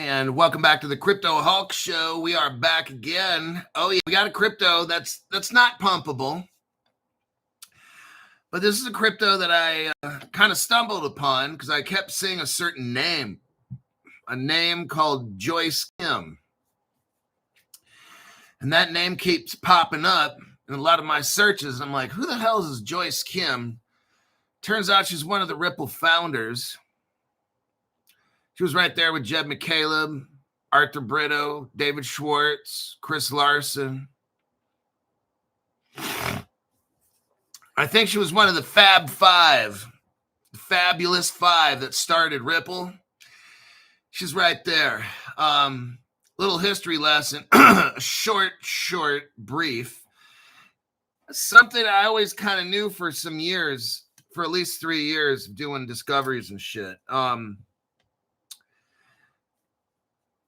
And welcome back to the Crypto Hulk Show. We are back again. Oh yeah, we got a crypto that's not pumpable, but this is a crypto that I kind of stumbled upon because I kept seeing a certain name, a name called Joyce Kim, and that name keeps popping up in a lot of my searches. I'm like, who the hell is Joyce Kim? Turns out she's one of the Ripple founders. She was right there with Jed McCaleb, Arthur Brito, David Schwartz, Chris Larson. I think she was one of the Fab Five, the Fabulous Five that started Ripple. She's right there. Little history lesson, short, brief. Something I always kind of knew for some years, for at least 3 years, doing discoveries and shit.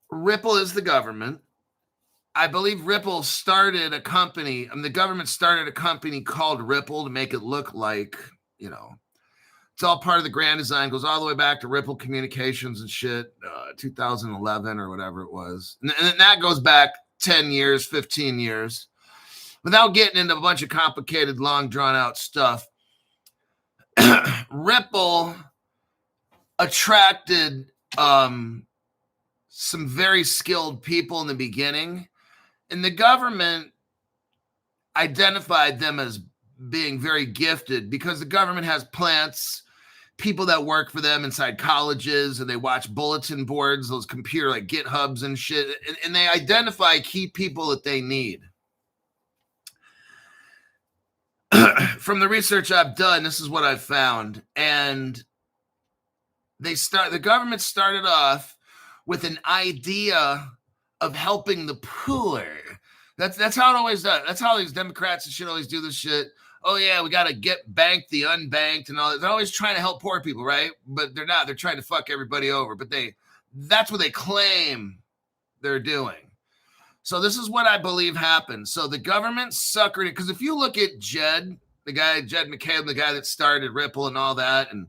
Ripple is the government. I believe Ripple started a company, the government started a company called Ripple to make it look like, it's all part of the grand design, goes all the way back to Ripple Communications and shit, 2011 or whatever it was. And that goes back 10 years, 15 years. Without getting into a bunch of complicated, long, drawn-out stuff, Ripple attracted some very skilled people in the beginning, and the government identified them as being very gifted because the government has plants, people that work for them inside colleges, and they watch bulletin boards, those computer like GitHubs and shit, and they identify key people that they need. From the research I've done, this is what I've found. And the government started off with an idea of helping the poor. That's how it always does. That's how these Democrats and shit always do this shit. Oh yeah, we got to get banked the unbanked and all that. They're always trying to help poor people, right? But they're not. They're trying to fuck everybody over. But that's what they claim they're doing. So this is what I believe happened. So the government suckered it. Because if you look at Jed McCaleb, the guy that started Ripple and all that, and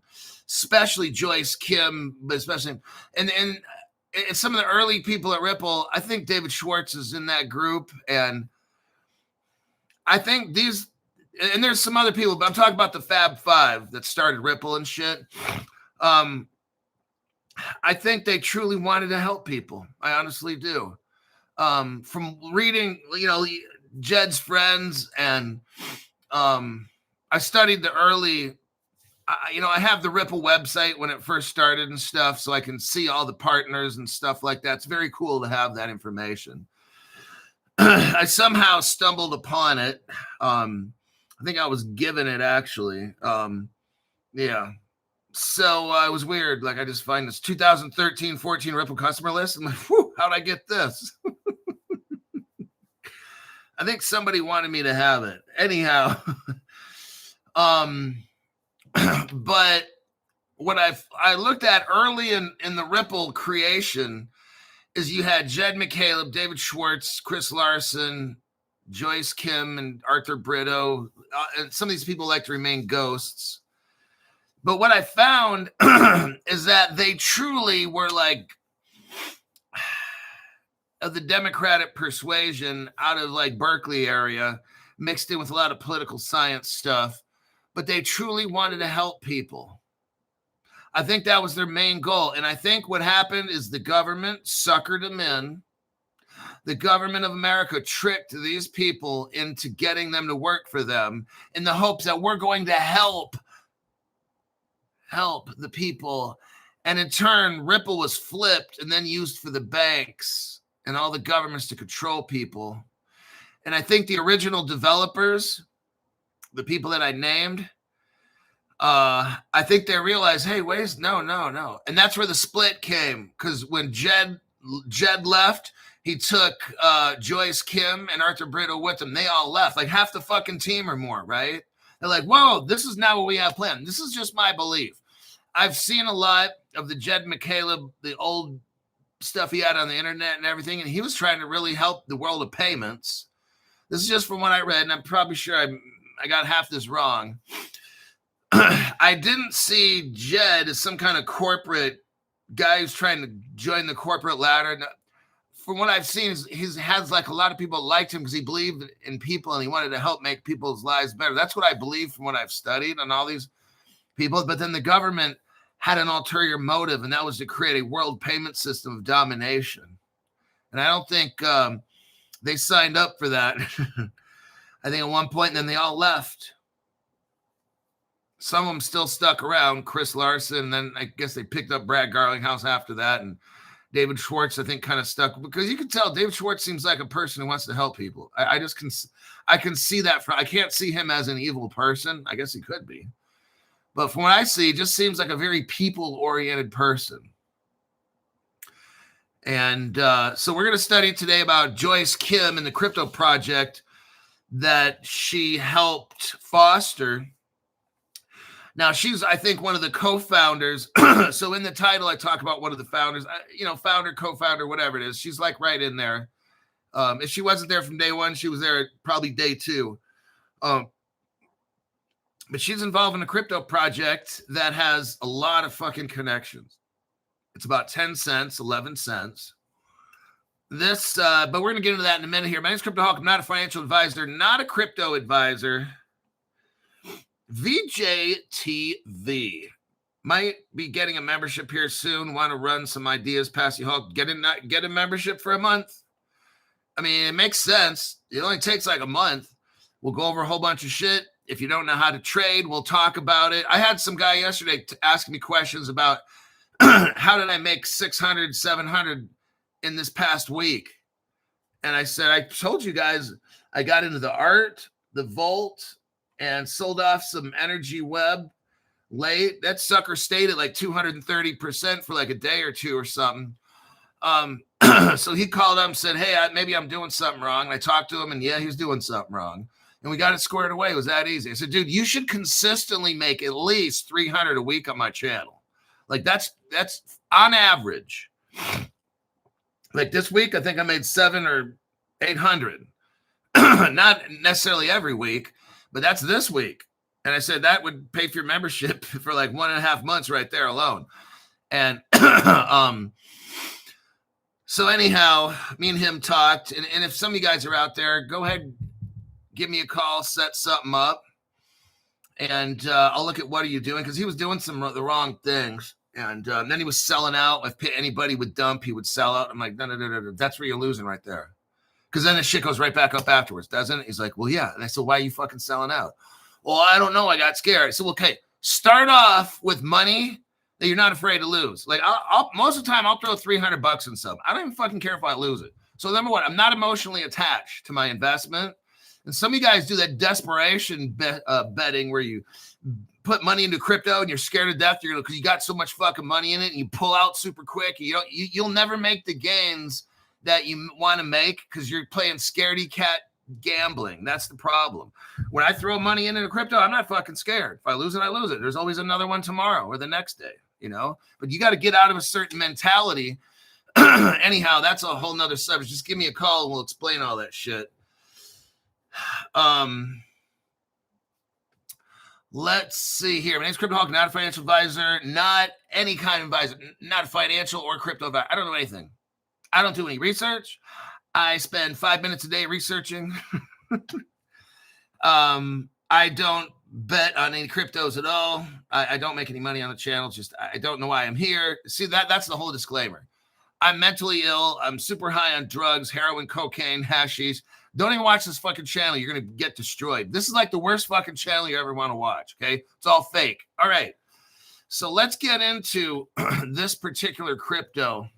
especially Joyce Kim, but especially, and some of the early people at Ripple, I think David Schwartz is in that group. And I think and there's some other people, but I'm talking about the Fab Five that started Ripple and shit. I think they truly wanted to help people. I honestly do. From reading, Jed's friends, and I studied the early, I have the Ripple website when it first started and stuff, so I can see all the partners and stuff like that. It's very cool to have that information. I somehow stumbled upon it. I think I was given it, actually. Yeah. So it was weird. Like, I just find this 2013-14 Ripple customer list. I'm like, whew, how'd I get this? I think somebody wanted me to have it. Anyhow. But what I looked at early in the Ripple creation is you had Jed McCaleb, David Schwartz, Chris Larson, Joyce Kim, and Arthur Brito. And some of these people like to remain ghosts. But what I found is that they truly were like of the Democratic persuasion out of like Berkeley area, mixed in with a lot of political science stuff. But they truly wanted to help people. I think that was their main goal. And I think what happened is the government suckered them in. The government of America tricked these people into getting them to work for them in the hopes that we're going to help the people. And in turn, Ripple was flipped and then used for the banks and all the governments to control people. And I think the original developers, the people that I named, I think they realized, hey, wait, no. And that's where the split came. Because when Jed left, he took Joyce Kim and Arthur Brito with him. They all left, like half the fucking team or more, right? They're like, whoa, this is not what we have planned. This is just my belief. I've seen a lot of the Jed McCaleb, the old stuff he had on the internet and everything, and he was trying to really help the world of payments. This is just from what I read, and I'm probably sure I got half this wrong. I didn't see Jed as some kind of corporate guy who's trying to join the corporate ladder. From what I've seen, he has like a lot of people liked him because he believed in people and he wanted to help make people's lives better. That's what I believe from what I've studied on all these people. But then the government had an ulterior motive, and that was to create a world payment system of domination. And I don't think they signed up for that. I think at one point, and then they all left. Some of them still stuck around, Chris Larson, and then I guess they picked up Brad Garlinghouse after that, and David Schwartz, I think, kind of stuck, because you can tell David Schwartz seems like a person who wants to help people. I can see that. I can't see him as an evil person. I guess he could be. But from what I see, he just seems like a very people-oriented person. And so we're going to study today about Joyce Kim and the crypto project that she helped foster. Now, she's, I think, one of the co-founders. So in the title, I talk about one of the founders, founder, co-founder, whatever it is. She's like right in there. If she wasn't there from day one, she was there probably day two. But she's involved in a crypto project that has a lot of fucking connections. It's about 10 cents, 11 cents. But we're going to get into that in a minute here. My name's Crypto Hawk. I'm not a financial advisor, not a crypto advisor. VJTV might be getting a membership here soon. Want to run some ideas past you, Hawk. Get a membership for a month. I mean, it makes sense. It only takes like a month. We'll go over a whole bunch of shit. If you don't know how to trade, we'll talk about it. I had some guy yesterday asking me questions about how did I make 600, 700 in this past week? And I said, I told you guys, I got into the art, the Volt, and sold off some energy web late. That sucker stayed at like 230% for like a day or two or something. So he called up and said, hey, maybe I'm doing something wrong. And I talked to him, and yeah, he was doing something wrong. And we got it squared away. It was that easy. I said, dude, you should consistently make at least 300 a week on my channel. Like that's on average. Like this week, I think I made 700 or 800. Not necessarily every week, but that's this week. And I said that would pay for your membership for like 1.5 months right there alone. And so anyhow, me and him talked. And if some of you guys are out there, go ahead, give me a call, set something up. And I'll look at what are you doing? Because he was doing the wrong things. And then he was selling out. If anybody would dump, he would sell out. I'm like, no. That's where you're losing right there. Because then the shit goes right back up afterwards, doesn't it? He's like, well, yeah. And I said, why are you fucking selling out? Well, I don't know. I got scared. I said, well, okay, start off with money that you're not afraid to lose. Like, I'll most of the time, I'll throw $300 in some. I don't even fucking care if I lose it. So number one, I'm not emotionally attached to my investment. And some of you guys do that desperation betting where you put money into crypto and you're scared to death because you got so much fucking money in it and you pull out super quick. You'll never make the gains that you want to make because you're playing scaredy cat gambling. That's the problem. When I throw money into crypto, I'm not fucking scared. If I lose it, I lose it. There's always another one tomorrow or the next day, but you got to get out of a certain mentality. Anyhow, that's a whole nother subject. Just give me a call and we'll explain all that shit. Let's see here. My name's Crypto Hawk, not a financial advisor, not any kind of advisor, not a financial or crypto advisor. I don't know anything. I don't do any research. I spend 5 minutes a day researching. I don't bet on any cryptos at all. I don't make any money on the channel. Just I don't know why I'm here. See, that's the whole disclaimer. I'm mentally ill. I'm super high on drugs, heroin, cocaine, hashish. Don't even watch this fucking channel. You're going to get destroyed. This is like the worst fucking channel you ever want to watch, okay? It's all fake. All right. So let's get into this particular crypto.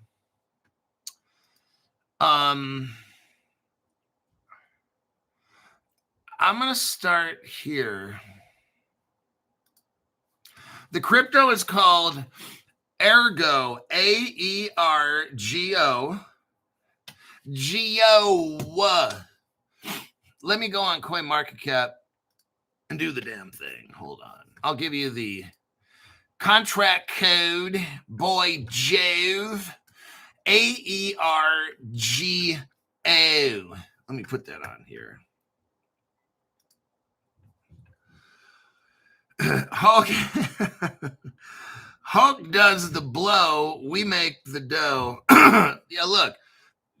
I'm going to start here. The crypto is called Ergo, AERGO. Geo. Let me go on CoinMarketCap and do the damn thing. Hold on. I'll give you the contract code. Boy Jove. AERGO. Let me put that on here. Hulk does the blow. We make the dough. Yeah, look,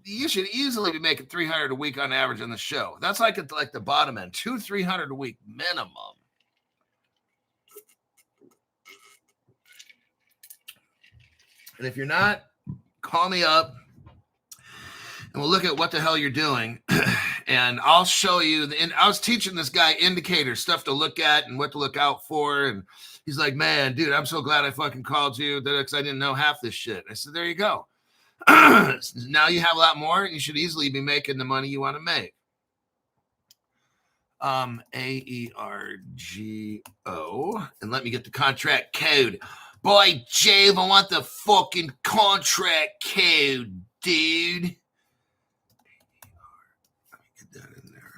you should easily be making 300 a week on average on the show. That's like the bottom end, 200-300 a week minimum. And if you're not, call me up and we'll look at what the hell you're doing. And I'll show you. I was teaching this guy indicators, stuff to look at and what to look out for. And he's like, man, dude, I'm so glad I fucking called you because I didn't know half this shit. I said, there you go. Now you have a lot more. You should easily be making the money you want to make. AERGO. And let me get the contract code. Boy, Jave, I want the fucking contract code, dude. Let me get that in there.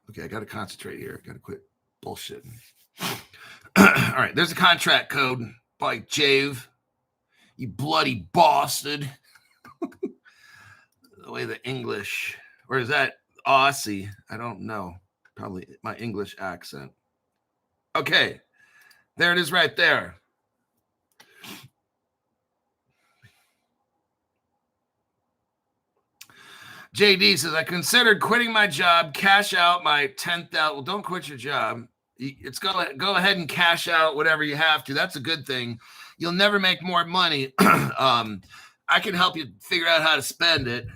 Okay, I got to concentrate here. I got to quit bullshitting. All right, there's a contract code. By Jave, you bloody bastard. The way the English, or is that Aussie? I don't know. Probably my English accent. Okay, there it is right there. JD says, I considered quitting my job, cash out my 10,000. Well, don't quit your job. It's go ahead and cash out whatever you have to. That's a good thing. You'll never make more money. I can help you figure out how to spend it.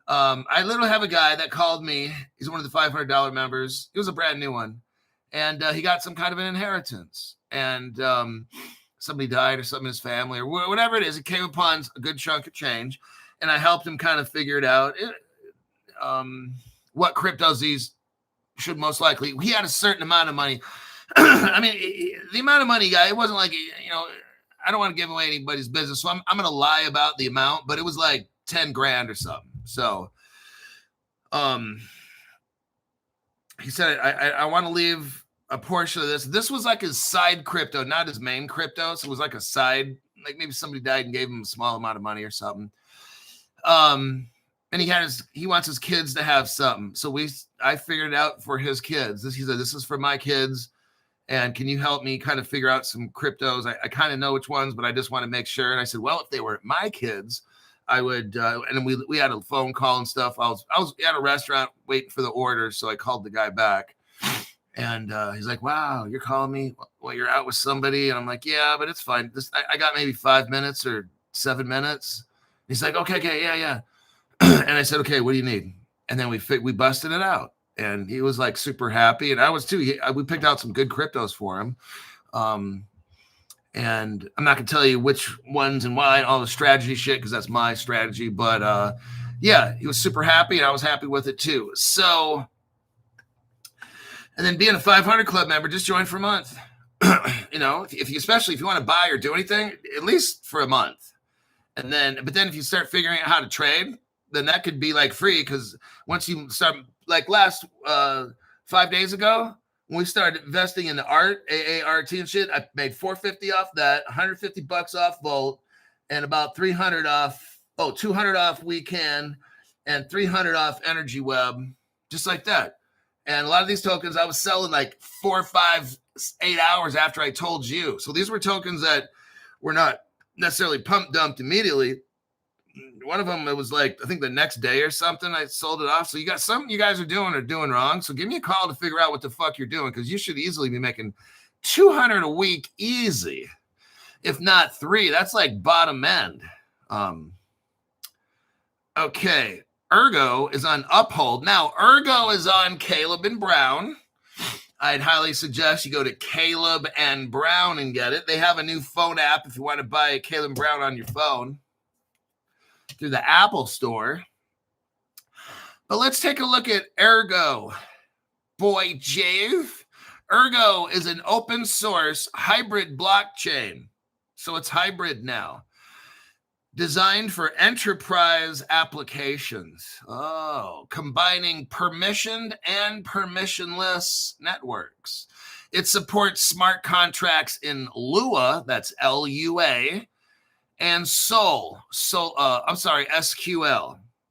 I literally have a guy that called me. He's one of the $500 members. He was a brand new one. And he got some kind of an inheritance. And somebody died or something in his family or whatever it is. It came upon a good chunk of change. And I helped him kind of figure it out. What cryptos these should most likely. He had a certain amount of money. I mean, the amount of money, guy, it wasn't like, I don't want to give away anybody's business. So I'm going to lie about the amount, but it was like 10 grand or something. So he said, I want to leave a portion of this. This was like his side crypto, not his main crypto. So it was like a side, like maybe somebody died and gave him a small amount of money or something. And he wants his kids to have something. So I figured it out for his kids. He said, this is for my kids. And can you help me kind of figure out some cryptos? I kind of know which ones, but I just want to make sure. And I said, well, if they were my kids, I would, and we had a phone call and stuff. I was at a restaurant waiting for the order. So I called the guy back and he's like, wow, you're calling me while you're out with somebody. And I'm like, yeah, but it's fine. I got maybe 5 minutes or 7 minutes. He's like, okay, yeah. And I said, okay, what do you need? And then we busted it out. And he was like super happy. And I was too. We picked out some good cryptos for him. And I'm not going to tell you which ones and why, all the strategy shit, because that's my strategy. But yeah, he was super happy. And I was happy with it too. So, and then being a 500 Club member, just join for a month. Especially if you want to buy or do anything, at least for a month. But then if you start figuring out how to trade, then that could be like free. Because once you start, like last 5 days ago, when we started investing in the AART and shit, I made $450 off that, $150 off Volt, and about $200 off Weekend, and $300 off Energy Web, just like that. And a lot of these tokens I was selling like 4, 5, 8 hours after I told you. So these were tokens that were not necessarily pump dumped immediately. One of them, it was like, I think the next day or something, I sold it off. So you got something you guys are doing wrong. So give me a call to figure out what the fuck you're doing, because you should easily be making 200 a week easy, if not 3. That's like bottom end. Okay. Ergo is on Uphold. Now, Ergo is on Caleb and Brown. I'd highly suggest you go to Caleb and Brown and get it. They have a new phone app if you want to buy Caleb and Brown on your phone through the Apple Store. But let's take a look at Ergo. Boy, Jave. Ergo is an open source hybrid blockchain. So it's hybrid now. Designed for enterprise applications. Oh, combining permissioned and permissionless networks. It supports smart contracts in Lua, that's L-U-A, and SQL.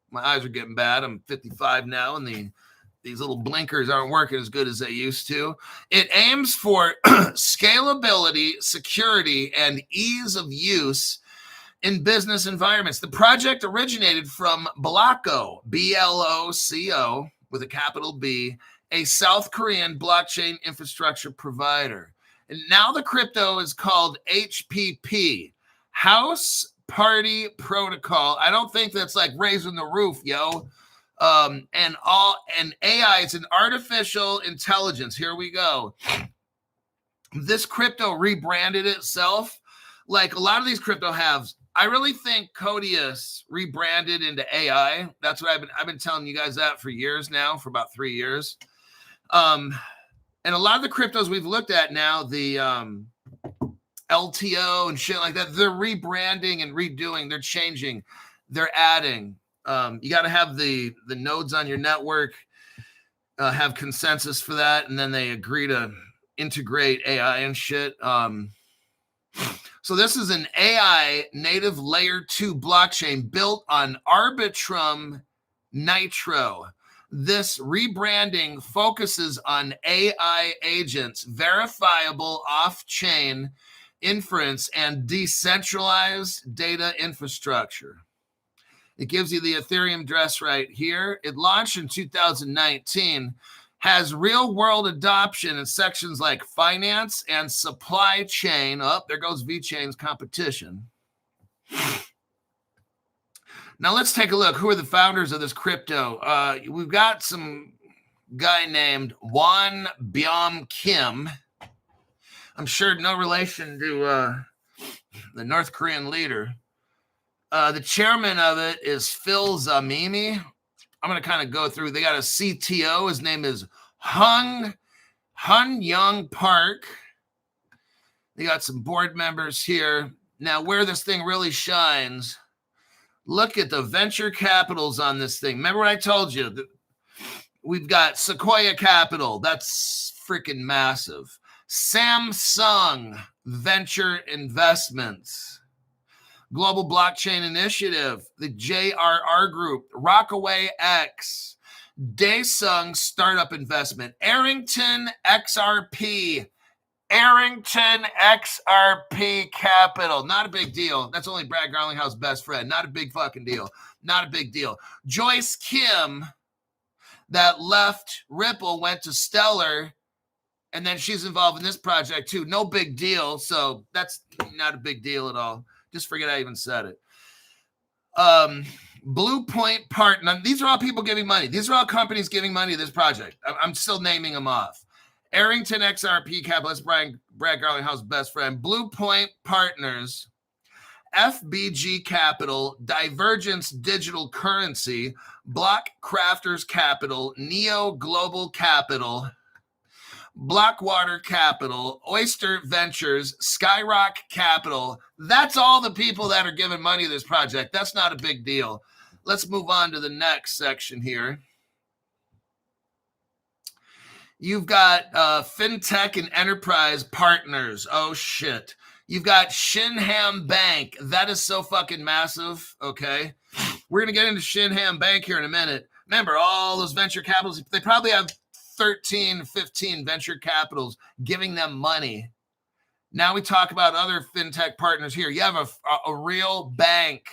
My eyes are getting bad. I'm 55 now, and the these little blinkers aren't working as good as they used to. It aims for scalability, security, and ease of use in business environments. The project originated from Bloco, B-L-O-C-O, with a capital B, a South Korean blockchain infrastructure provider. And now the crypto is called HPP, House Party Protocol. I don't think that's like raising the roof, yo. And AI, it's an artificial intelligence. Here we go. This crypto rebranded itself. Like a lot of these crypto halves, I really think Codius rebranded into AI. That's what I've been telling you guys that for years now, for about 3 years. And a lot of the cryptos we've looked at now, the LTO and shit like that, they're rebranding and redoing. They're changing. They're adding. You got to have the nodes on your network have consensus for that, and then they agree to integrate AI and shit. So this is an AI native layer 2 blockchain built on Arbitrum Nitro. This rebranding focuses on AI agents, verifiable off-chain inference, and decentralized data infrastructure. It gives you the Ethereum address right here. It launched in 2019, has real-world adoption in sections like finance and supply chain. Oh, there goes VeChain's competition. Now let's take a look. Who are the founders of this crypto? We've got some guy named Won Byum Kim. I'm sure no relation to the North Korean leader. The chairman of it is Phil Zamimi. I'm going to kind of go through. They got a CTO. His name is Hun Young Park. They got some board members here. Now, where this thing really shines, look at the venture capitals on this thing. Remember what I told you? We've got Sequoia Capital. That's freaking massive. Samsung Venture Investments. Global Blockchain Initiative, the JRR Group, Rockaway X, Daesung Startup Investment, Arrington XRP Capital. Not a big deal. That's only Brad Garlinghouse' best friend. Not a big fucking deal. Not a big deal. Joyce Kim, that left Ripple, went to Stellar, and then she's involved in this project too. No big deal. So that's not a big deal at all. Just forget I even said it. Blue Point Partner. These are all people giving money. These are all companies giving money to this project. I'm still naming them off. Arrington XRP Capital. That's Brad Garlinghouse' best friend. Blue Point Partners. FBG Capital. Divergence Digital Currency. Block Crafters Capital. Neo Global Capital. Blackwater Capital, Oyster Ventures, Skyrock Capital. That's all the people that are giving money to this project. That's not a big deal. Let's move on to the next section here. You've got FinTech and Enterprise Partners. Oh, shit. You've got Shinhan Bank. That is so fucking massive, okay? We're going to get into Shinhan Bank here in a minute. Remember, all those venture capitals, they probably have 13, 15 venture capitals giving them money. Now we talk about other fintech partners here. You have a real bank.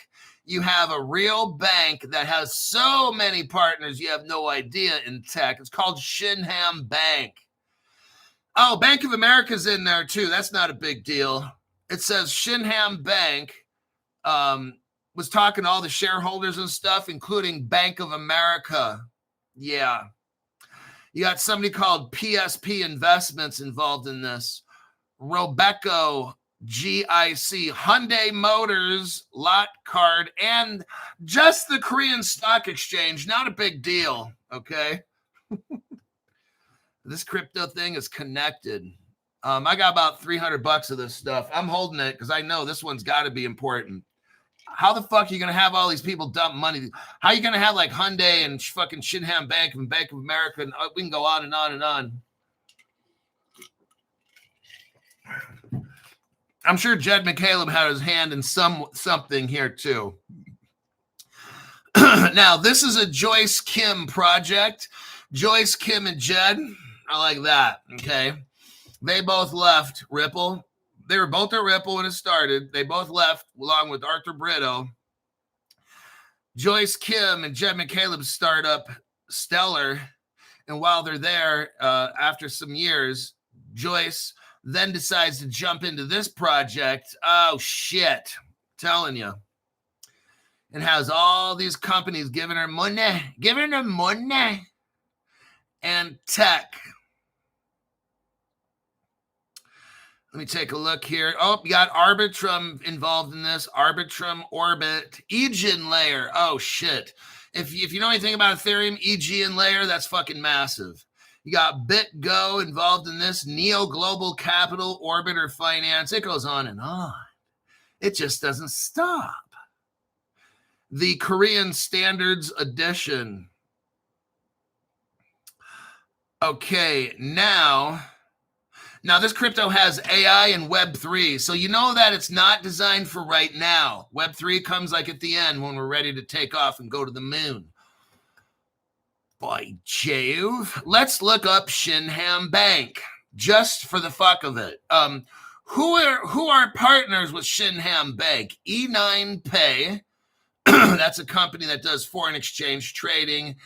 You have a real bank that has so many partners you have no idea in tech. It's called Shinhan Bank. Oh, Bank of America's in there too. That's not a big deal. It says Shinhan Bank was talking to all the shareholders and stuff, including Bank of America. Yeah. You got somebody called PSP Investments involved in this. Robeco, GIC, Hyundai Motors, Lot Card, and just the Korean Stock Exchange. Not a big deal, okay? This crypto thing is connected. I got about $300 of this stuff. I'm holding it because I know this one's got to be important. How the fuck are you going to have all these people dump money? How are you going to have like Hyundai and fucking Shinhan Bank and Bank of America? And we can go on and on and on. I'm sure Jed McCaleb had his hand in something here too. Now, this is a Joyce Kim project. Joyce, Kim, and Jed. I like that. Okay. They both left Ripple. They were both at Ripple when it started. They both left along with Arthur Brito. Joyce Kim and Jed McCaleb's startup Stellar. And while they're there, after some years, Joyce then decides to jump into this project. Oh, shit. I'm telling you. And has all these companies giving her money. And tech. Let me take a look here. Oh, you got Arbitrum involved in this. Arbitrum, Orbit, Aegean Layer. Oh, shit. If you know anything about Ethereum, Aegean Layer, that's fucking massive. You got BitGo involved in this. Neo Global Capital, Orbiter Finance. It goes on and on. It just doesn't stop. The Korean Standards Edition. Okay, now this crypto has AI and Web3, so you know that it's not designed for right now. Web3 comes like at the end when we're ready to take off and go to the moon. By Jove. Let's look up Shinhan Bank, just for the fuck of it. Who are partners with Shinhan Bank? E9 Pay, that's a company that does foreign exchange trading.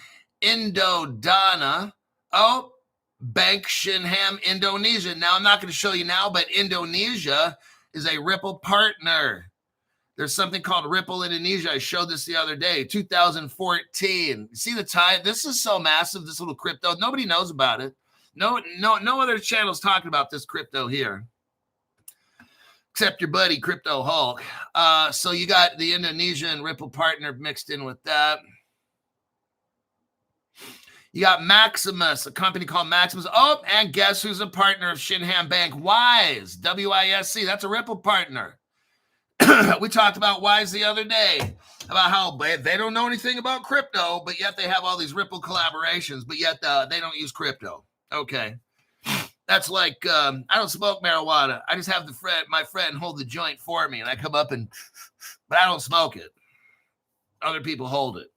Indodana. Oh, Bank Shinhan Indonesia. Now, I'm not going to show you now, but Indonesia is a Ripple partner. There's something called Ripple Indonesia. I showed this the other day, 2014. See the time? This is so massive, this little crypto. Nobody knows about it. No other channels talking about this crypto here, except your buddy Crypto Hulk. So you got the Indonesian Ripple partner mixed in with that. You got Maximus, a company called Maximus. Oh, and guess who's a partner of Shinhan Bank? Wise, W-I-S-C. That's a Ripple partner. We talked about Wise the other day, about how they don't know anything about crypto, but yet they have all these Ripple collaborations, but yet they don't use crypto. Okay. That's like, I don't smoke marijuana. I just have my friend hold the joint for me, and I come up but I don't smoke it. Other people hold it.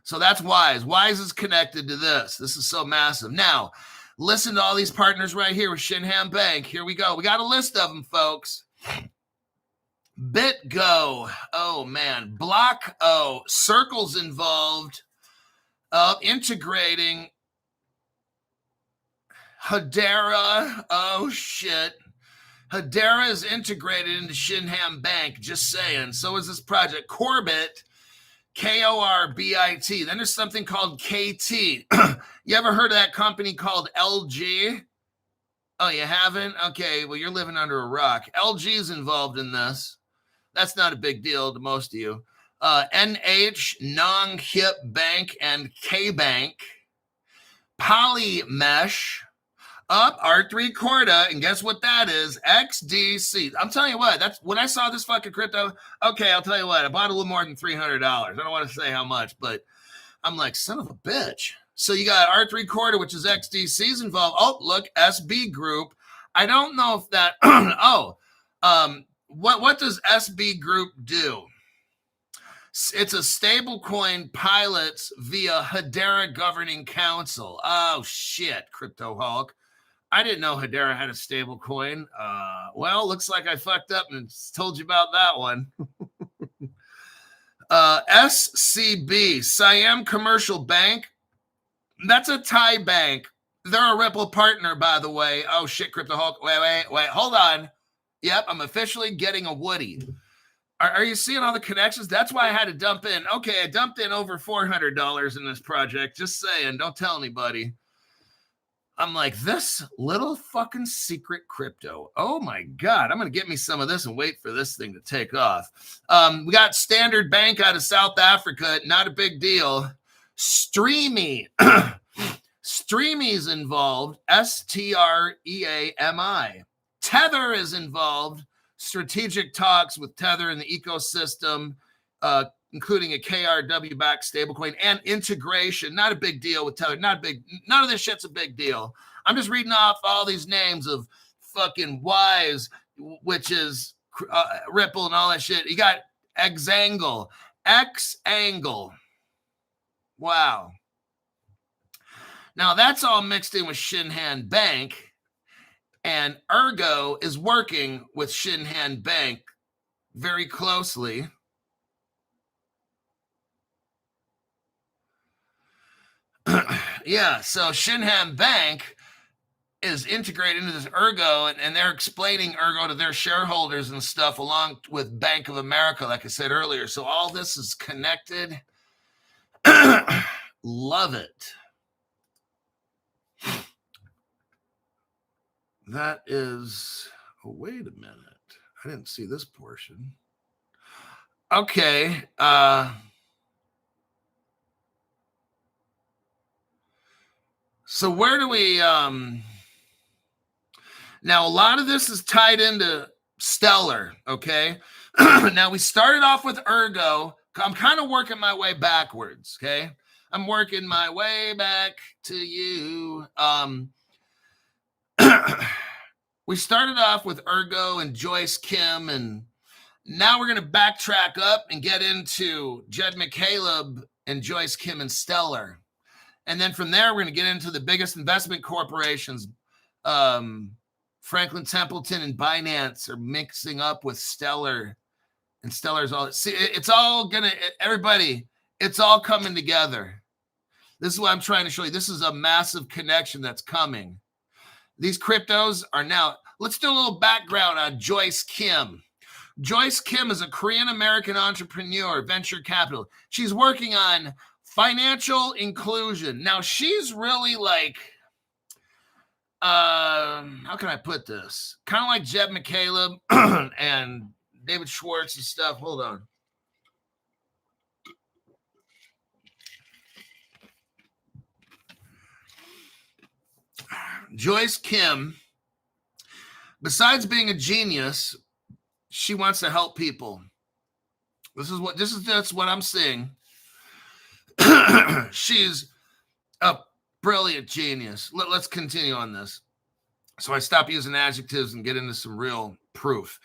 So that's Wise. Wise is connected to this. This is so massive. Now, listen to all these partners right here with Shinhan Bank. Here we go. We got a list of them, folks. BitGo. Oh, man. Block O. Circle's involved. Integrating. Hedera. Oh, shit. Hedera is integrated into Shinhan Bank. Just saying. So is this project. Corbit. Korbit. Then there's something called KT. You ever heard of that company called LG? Oh, you haven't? Okay, well, you're living under a rock. LG is involved in this. That's not a big deal to most of you. NH, Nong Hip Bank, and K-Bank. Polymesh. Up R3 Corda, and guess what that is? XDC. I'm telling you what, that's when I saw this fucking crypto. Okay, I'll tell you what, I bought a little more than $300. I don't want to say how much, but I'm like, son of a bitch. So you got R3 Corda, which is XDC's involved. Oh, look, SB Group. I don't know if that. What does SB Group do? It's a stablecoin pilots via Hedera Governing Council. Oh shit, Crypto Hulk. I didn't know Hedera had a stable coin. Well, looks like I fucked up and told you about that one. SCB, Siam Commercial Bank. That's a Thai bank. They're a Ripple partner, by the way. Oh, shit, Crypto Hulk. Wait. Hold on. Yep, I'm officially getting a Woody. Are you seeing all the connections? That's why I had to dump in. Okay, I dumped in over $400 in this project. Just saying. Don't tell anybody. I'm like, this little fucking secret crypto. Oh my God. I'm going to get me some of this and wait for this thing to take off. We got Standard Bank out of South Africa. Not a big deal. Streamy. Streamy's involved. STREAMI. Tether is involved. Strategic talks with Tether in the ecosystem, including a KRW-backed stablecoin and integration. Not a big deal with Tether. None of this shit's a big deal. I'm just reading off all these names of fucking Wise, which is Ripple and all that shit. You got Xangle. Wow. Now, that's all mixed in with Shinhan Bank, and Ergo is working with Shinhan Bank very closely. Yeah, so Shinhan Bank is integrated into this Ergo, and they're explaining Ergo to their shareholders and stuff, along with Bank of America, like I said earlier. So all this is connected. Love it. That is, oh, wait a minute. I didn't see this portion. Okay. So where do we, now a lot of this is tied into Stellar, okay? Now we started off with Ergo. I'm kind of working my way backwards, okay? I'm working my way back to you. We started off with Ergo and Joyce Kim, and now we're going to backtrack up and get into Jed McCaleb and Joyce Kim and Stellar. And then from there, we're going to get into the biggest investment corporations. Franklin Templeton and Binance are mixing up with Stellar, and Stellar's all. See, it's all going to, everybody, it's all coming together. This is what I'm trying to show you. This is a massive connection that's coming. These cryptos are now, let's do a little background on Joyce Kim. Joyce Kim is a Korean-American entrepreneur, venture capital. She's working on financial inclusion. Now, she's really like, how can I put this? Kind of like Jed McCaleb and David Schwartz and stuff. Hold on. Joyce Kim, besides being a genius, she wants to help people. That's what I'm seeing. She's a brilliant genius. Let's continue on this. So I stop using adjectives and get into some real proof.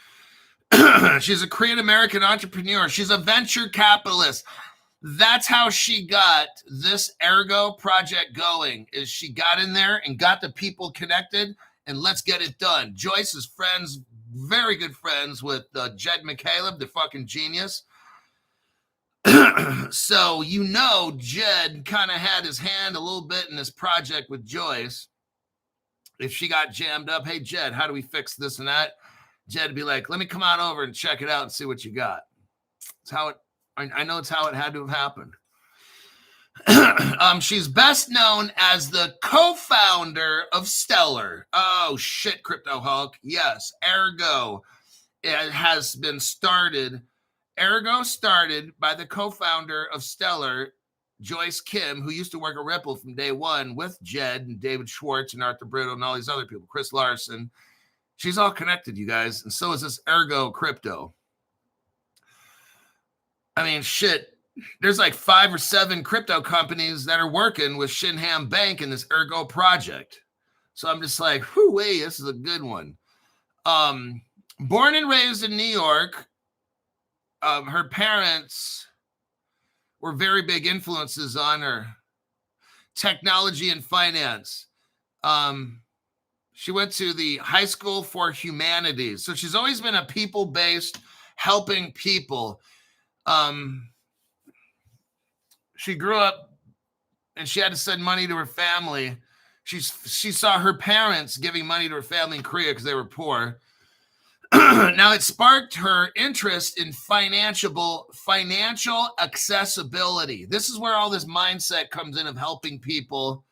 She's a Korean American entrepreneur. She's a venture capitalist. That's how she got this Ergo project going, is she got in there and got the people connected, and let's get it done. Joyce is friends, very good friends with Jed McCaleb, the fucking genius. So, you know, Jed kind of had his hand a little bit in this project with Joyce. If she got jammed up, hey, Jed, how do we fix this and that? Jed would be like, let me come on over and check it out and see what you got. It's how it, I know it's how it had to have happened. She's best known as the co-founder of Stellar. Oh, shit, Crypto Hulk. Yes, Ergo. It has been started. Ergo started by the co-founder of Stellar, Joyce Kim, who used to work at Ripple from day one with Jed and David Schwartz and Arthur Brittle and all these other people, Chris Larson. She's all connected, you guys. And so is this Ergo crypto. I mean, shit, there's like 5 or 7 crypto companies that are working with Shinhan Bank in this Ergo project. So I'm just like, whoo-wee, this is a good one. Born and raised in New York, her parents were very big influences on her. Technology and finance. She went to the High School for Humanities. So she's always been a people-based, helping people. She grew up and she had to send money to her family. She saw her parents giving money to her family in Korea because they were poor. Now it sparked her interest in financial accessibility. This is where all this mindset comes in of helping people.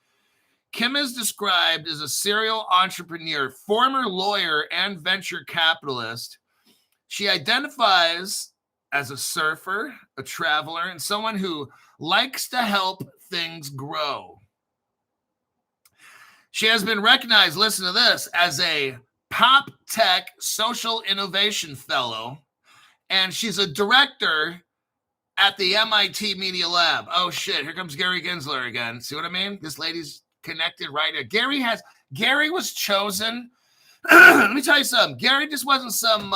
Kim is described as a serial entrepreneur, former lawyer, and venture capitalist. She identifies as a surfer, a traveler, and someone who likes to help things grow. She has been recognized, listen to this, as a Pop Tech Social Innovation Fellow, and she's a director at the MIT Media Lab. Oh, shit, here comes Gary Gensler again. See what I mean? This lady's connected right here. Gary was chosen. Let me tell you something. Gary just wasn't some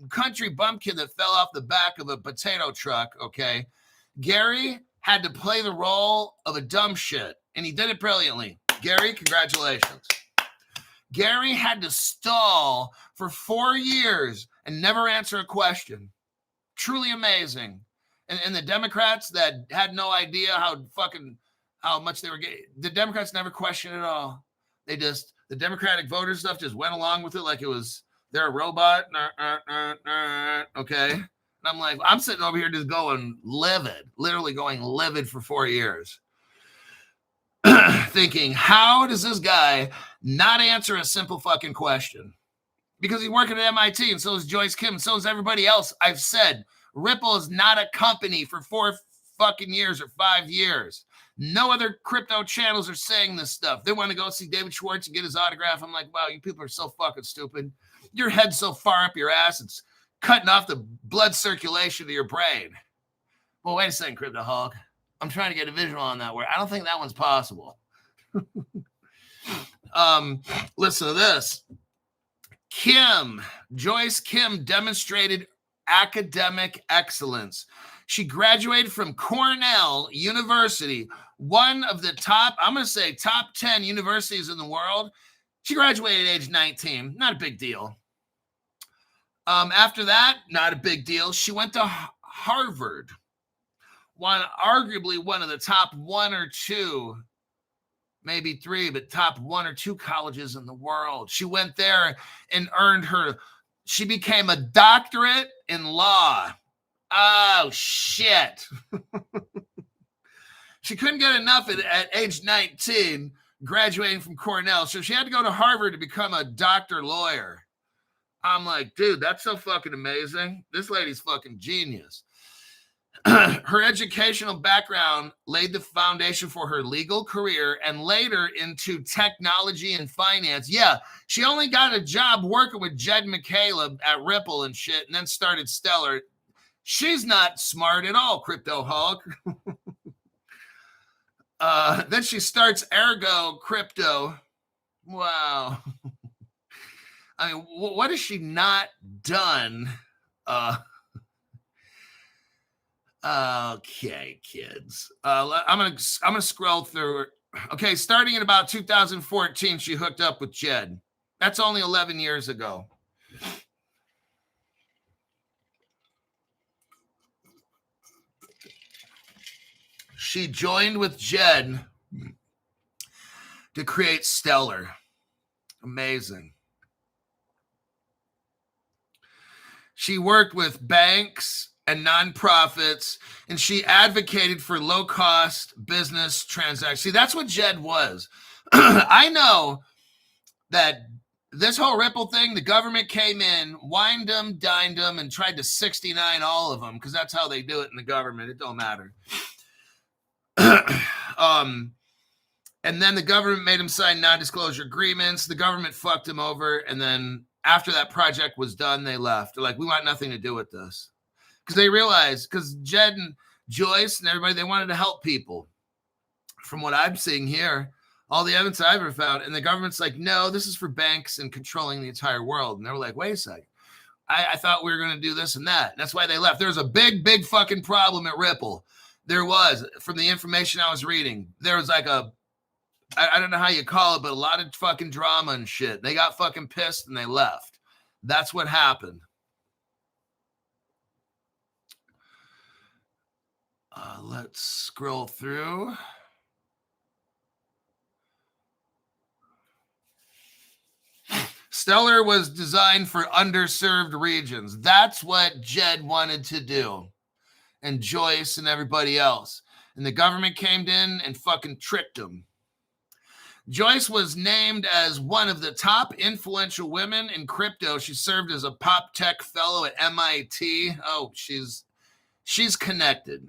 country bumpkin that fell off the back of a potato truck, okay? Gary had to play the role of a dumb shit, and he did it brilliantly. Gary, congratulations. Gary had to stall for 4 years and never answer a question. Truly amazing. And the Democrats that had no idea how much they were getting, the Democrats never questioned at all. The Democratic voter stuff just went along with it like it was, they're a robot. Okay. And I'm like, I'm sitting over here just going livid, literally going livid for 4 years. Thinking, how does this guy not answer a simple fucking question? Because he's working at MIT, and so is Joyce Kim, and so is everybody else. I've said Ripple is not a company for 4 fucking years or 5 years. No other crypto channels are saying this stuff. They want to go see David Schwartz and get his autograph. I'm like, wow, you people are so fucking stupid. Your head's so far up your ass, it's cutting off the blood circulation to your brain. Well, wait a second, Crypto Hawk. I'm trying to get a visual on that where I don't think that one's possible. Listen to this. Joyce Kim demonstrated academic excellence. She graduated from Cornell University, one of the top 10 universities in the world. She graduated at age 19. Not a big deal. After that, not a big deal. She went to Harvard, arguably one of the top 1 or 2, maybe 3, but top 1 or 2 colleges in the world. She went there and she became a doctorate in law. Oh, shit. She couldn't get enough at age 19, graduating from Cornell. So she had to go to Harvard to become a doctor lawyer. I'm like, dude, that's so fucking amazing. This lady's fucking genius. Her educational background laid the foundation for her legal career and later into technology and finance. Yeah, she only got a job working with Jed McCaleb at Ripple and shit and then started Stellar. She's not smart at all, Crypto Hawk. Then she starts Ergo Crypto. Wow. I mean, what has she not done? Okay, kids. I'm gonna scroll through. Okay, starting in about 2014, she hooked up with Jed. That's only 11 years ago. She joined with Jed to create Stellar. Amazing. She worked with banks and nonprofits, and she advocated for low-cost business transactions. See, that's what Jed was. I know that this whole Ripple thing, the government came in, wined them, dined them, and tried to 69 all of them, because that's how they do it in the government. It don't matter. And then the government made him sign non-disclosure agreements. The government fucked him over, and then after that project was done, they left. They're like, we want nothing to do with this. Because they realized, because Jed and Joyce and everybody, they wanted to help people. From what I'm seeing here, all the evidence I've ever found, and the government's like, no, this is for banks and controlling the entire world. And they were like, wait a second. I thought we were going to do this and that. And that's why they left. There's a big, big fucking problem at Ripple. There was, from the information I was reading, there was like I don't know how you call it, but a lot of fucking drama and shit. They got fucking pissed and they left. That's what happened. Let's scroll through. Stellar was designed for underserved regions. That's what Jed wanted to do. And Joyce and everybody else. And the government came in and fucking tricked them. Joyce was named as one of the top influential women in crypto. She served as a pop tech fellow at MIT. Oh, she's connected.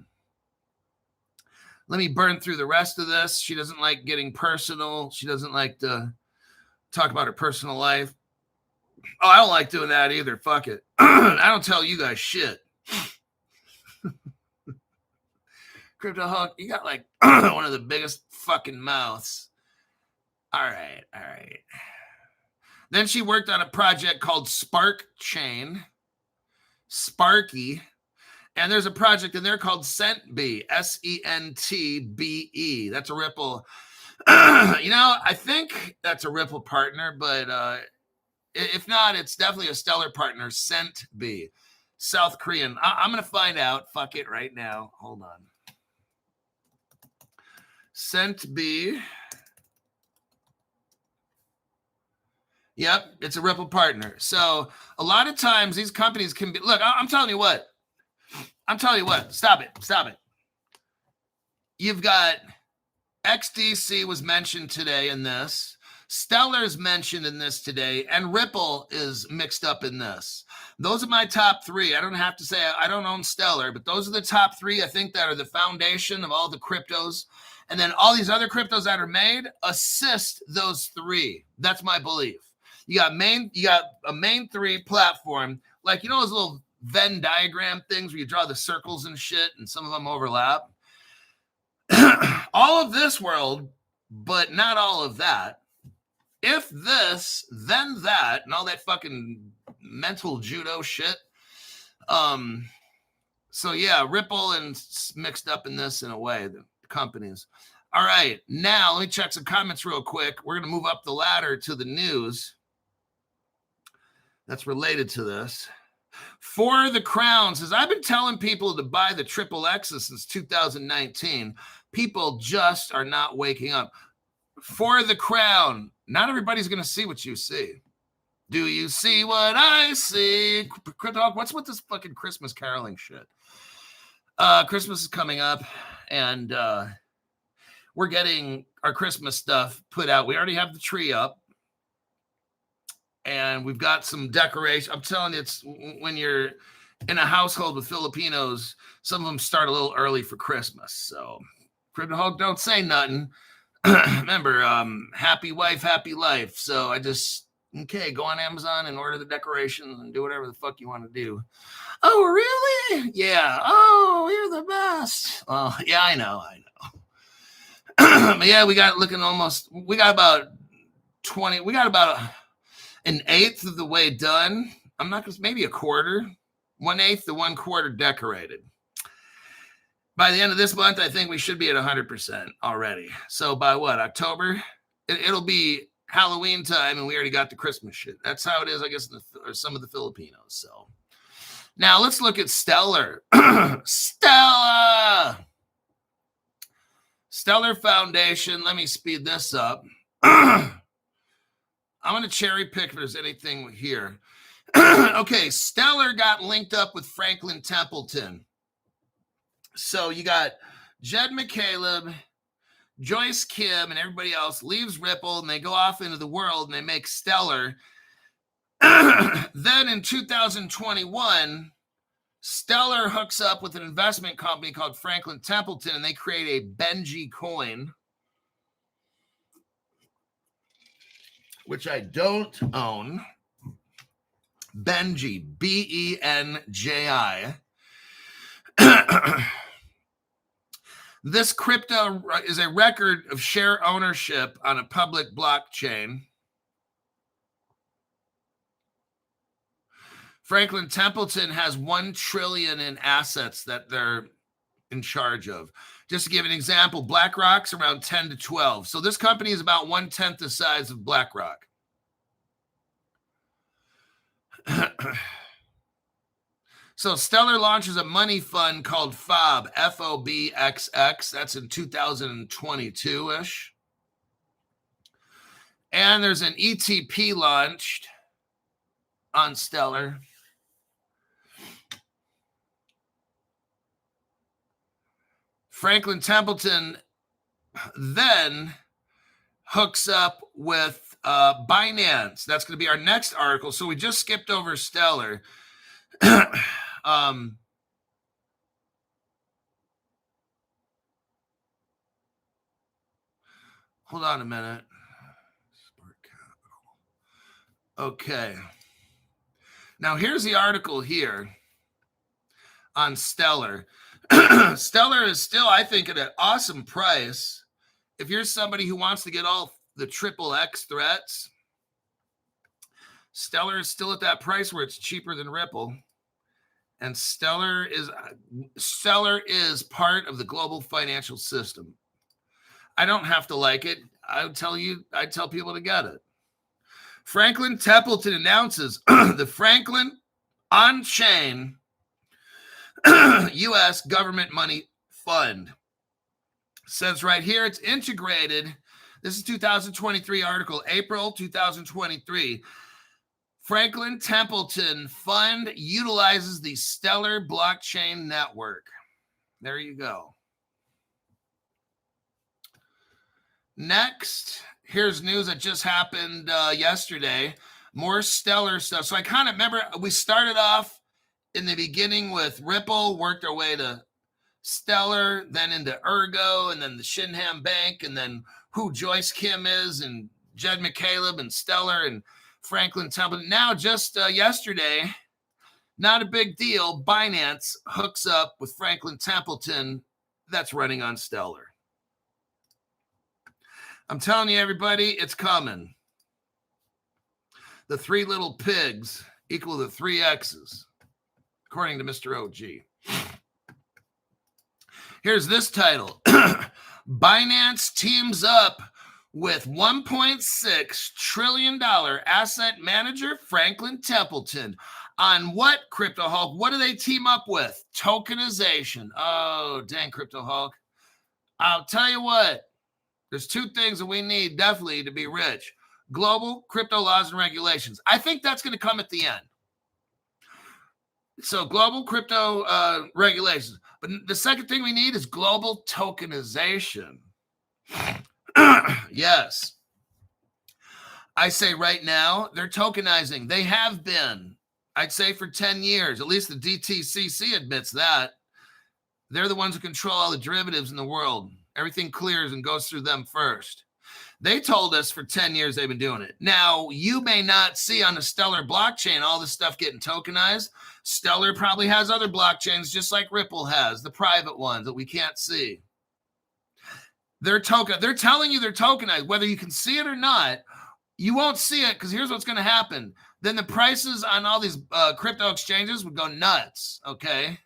Let me burn through the rest of this. She doesn't like getting personal. She doesn't like to talk about her personal life. Oh, I don't like doing that either. Fuck it. I don't tell you guys shit. Crypto Hawk, you got like one of the biggest fucking mouths. All right. Then she worked on a project called Spark Chain, Sparky, and there's a project in there called Sentbe, SENTBE. That's a Ripple I think that's a Ripple partner, but if not, it's definitely a Stellar partner. Cent B, South Korean. I'm going to find out. Fuck it right now. Hold on. Cent B. Yep, it's a Ripple partner. So a lot of times these companies can be. Look, I'm telling you what. Stop it. You've got XDC was mentioned today in this. Stellar's mentioned in this today, and Ripple is mixed up in this. Those are my top three. I don't have to say I don't own Stellar, but those are the top three I think that are the foundation of all the cryptos. And then all these other cryptos that are made assist those three. That's my belief. You got a main three platform, like those little Venn diagram things where you draw the circles and shit, and some of them overlap. All of this world, but not all of that. If this, then that, and all that fucking mental judo shit. So yeah, Ripple and mixed up in this in a way, the companies. All right, now let me check some comments real quick. We're going to move up the ladder to the news that's related to this. For the Crown says, I've been telling people to buy the triple X's since 2019. People just are not waking up. For the Crown, not everybody's going to see what you see. Do you see what I see? What's with this fucking Christmas caroling shit? Christmas is coming up, and we're getting our Christmas stuff put out. We already have the tree up. And we've got some decoration. I'm telling you, it's when you're in a household with Filipinos, some of them start a little early for Christmas. So, Crypto Hulk, don't say nothing. Remember, happy wife, happy life. So I just, go on Amazon and order the decorations and do whatever the fuck you want to do. Oh, really? Yeah. Oh, you're the best. Oh, yeah, I know. But yeah, we got about 20. We got about an eighth of the way done. I'm not going to, maybe a quarter, 1/8 to 1/4 decorated. By the end of this month, I think we should be at 100% already. So by what, October? It'll be Halloween time, and we already got the Christmas shit. That's how it is, I guess, or some of the Filipinos. So now let's look at Stellar. Stellar Foundation. Let me speed this up. I'm going to cherry pick if there's anything here. Okay, Stellar got linked up with Franklin Templeton. So you got Jed McCaleb, Joyce Kim, and everybody else leaves Ripple, and they go off into the world, and they make Stellar. Then in 2021, Stellar hooks up with an investment company called Franklin Templeton, and they create a Benji coin, which I don't own. Benji, Benji. This crypto is a record of share ownership on a public blockchain. Franklin Templeton has $1 trillion in assets that they're in charge of. Just to give an example, BlackRock's around 10 to 12. So this company is about 1/10 the size of BlackRock. So Stellar launches a money fund called FOB, FOBXX. That's in 2022-ish. And there's an ETP launched on Stellar. Franklin Templeton then hooks up with Binance. That's going to be our next article. So we just skipped over Stellar. Hold on a minute. Okay. Now here's the article here on Stellar. Stellar is still, I think, at an awesome price. If you're somebody who wants to get all the triple X threats, Stellar is still at that price where it's cheaper than Ripple. And Stellar is part of the global financial system. I don't have to like it. I tell people to get it. Franklin Templeton announces the Franklin on-chain U.S. government money fund. Says right here, it's integrated. This is 2023 article, April 2023. Franklin Templeton Fund utilizes the Stellar blockchain network. There you go. Next, here's news that just happened yesterday. More Stellar stuff. So I kind of remember we started off in the beginning with Ripple, worked our way to Stellar, then into Ergo, and then the Shinhan Bank, and then who Joyce Kim is, and Jed McCaleb, and Stellar, and Franklin Templeton. Now, just yesterday, not a big deal, Binance hooks up with Franklin Templeton that's running on Stellar. I'm telling you, everybody, it's coming. The three little pigs equal the three X's, according to Mr. OG. Here's this title. Binance teams up with $1.6 trillion asset manager Franklin Templeton. On what, Crypto Hulk? What do they team up with? Tokenization. Oh, dang, Crypto Hulk. I'll tell you what. There's two things that we need definitely to be rich. Global crypto laws and regulations. I think that's going to come at the end. So global crypto regulations. But the second thing we need is global tokenization. Yes. I say right now, they're tokenizing. They have been, I'd say for 10 years. At least the DTCC admits that. They're the ones who control all the derivatives in the world. Everything clears and goes through them first. They told us for 10 years they've been doing it. Now, you may not see on the Stellar blockchain all this stuff getting tokenized. Stellar probably has other blockchains just like Ripple has, the private ones that we can't see. They're telling you they're tokenized. Whether you can see it or not, you won't see it because here's what's going to happen. Then the prices on all these crypto exchanges would go nuts, okay?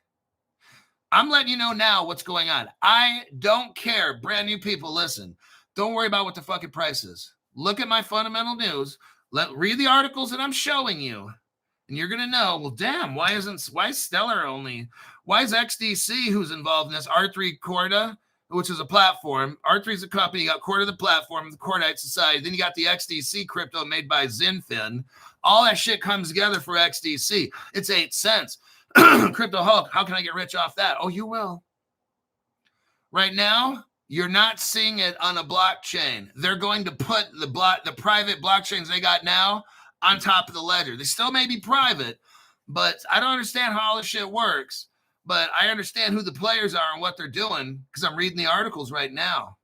I'm letting you know now what's going on. I don't care. Brand new people, listen. Don't worry about what the fucking price is. Look at my fundamental news. Read the articles that I'm showing you. And you're going to know, well, damn, why is Stellar only? Why is XDC, who's involved in this, R3 Corda, which is a platform. R3 is a company. You got Corda, the platform, the Cordite Society. Then you got the XDC crypto made by Zinfin. All that shit comes together for XDC. It's 8 cents. Crypto Hulk, how can I get rich off that? Oh, you will. Right now, you're not seeing it on a blockchain. They're going to put the private blockchains they got now on top of the ledger. They still may be private, but I don't understand how all this shit works. But I understand who the players are and what they're doing because I'm reading the articles right now.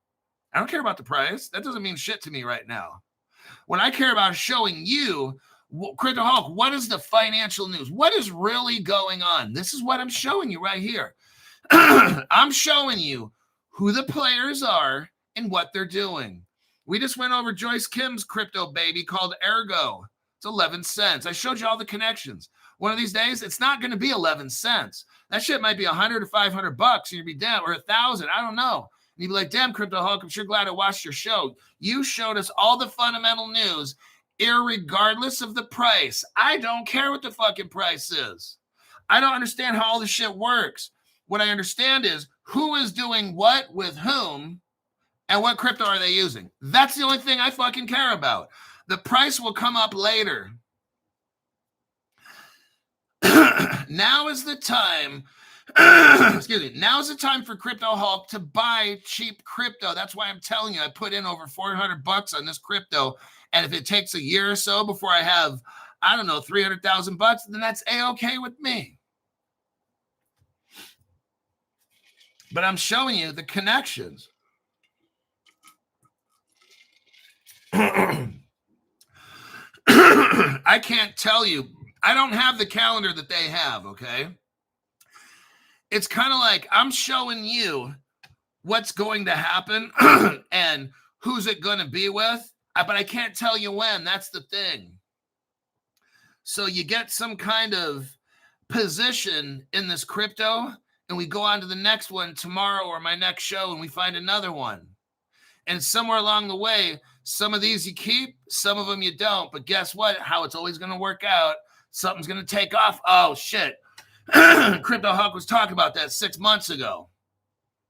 I don't care about the price. That doesn't mean shit to me right now. What I care about is showing you, Crypto Hulk, what is the financial news? What is really going on? This is what I'm showing you right here. I'm showing you who the players are and what they're doing. We just went over Joyce Kim's crypto baby called Ergo. It's 11 cents. I showed you all the connections. One of these days, it's not going to be 11 cents. That shit might be 100 or 500 bucks, and you'd be down, or 1,000. I don't know. And you'd be like, damn, Crypto Hulk, I'm sure glad I watched your show. You showed us all the fundamental news, irregardless of the price. I don't care what the fucking price is. I don't understand how all this shit works. What I understand is who is doing what with whom and what crypto are they using. That's the only thing I fucking care about. The price will come up later. Now is the time. Now is the time for Crypto Hulk to buy cheap crypto. That's why I'm telling you, I put in over 400 bucks on this crypto. And if it takes a year or so before I have, I don't know, 300,000 bucks, then that's A-okay with me. But I'm showing you the connections. I can't tell you. I don't have the calendar that they have, okay? It's kind of like I'm showing you what's going to happen and who's it going to be with, but I can't tell you when. That's the thing. So you get some kind of position in this crypto, and we go on to the next one tomorrow or my next show, and we find another one. And somewhere along the way, some of these you keep, some of them you don't. But guess what? How it's always going to work out. Something's going to take off. Oh, shit. Crypto Hawk was talking about that 6 months ago.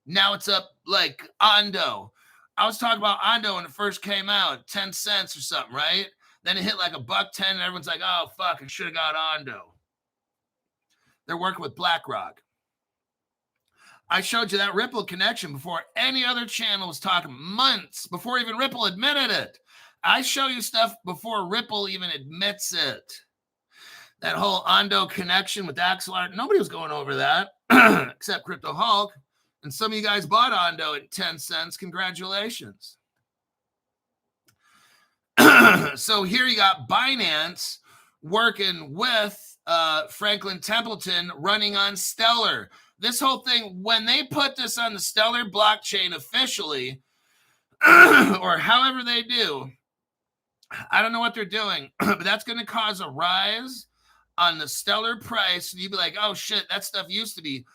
Now it's up like Ondo. I was talking about Ondo when it first came out, 10 cents or something, right? Then it hit like $1.10 and everyone's like, oh, fuck, I should have got Ondo. They're working with BlackRock. I showed you that Ripple connection before any other channel was talking, months before even Ripple admitted it. I show you stuff before Ripple even admits it. That whole Ondo connection with Axelar, nobody was going over that except Crypto Hulk. And some of you guys bought Ondo at 10 cents. Congratulations. So here you got Binance working with Franklin Templeton running on Stellar. This whole thing, when they put this on the Stellar blockchain officially, or however they do, I don't know what they're doing, but that's going to cause a rise on the Stellar price. And you'd be like, oh shit, that stuff used to be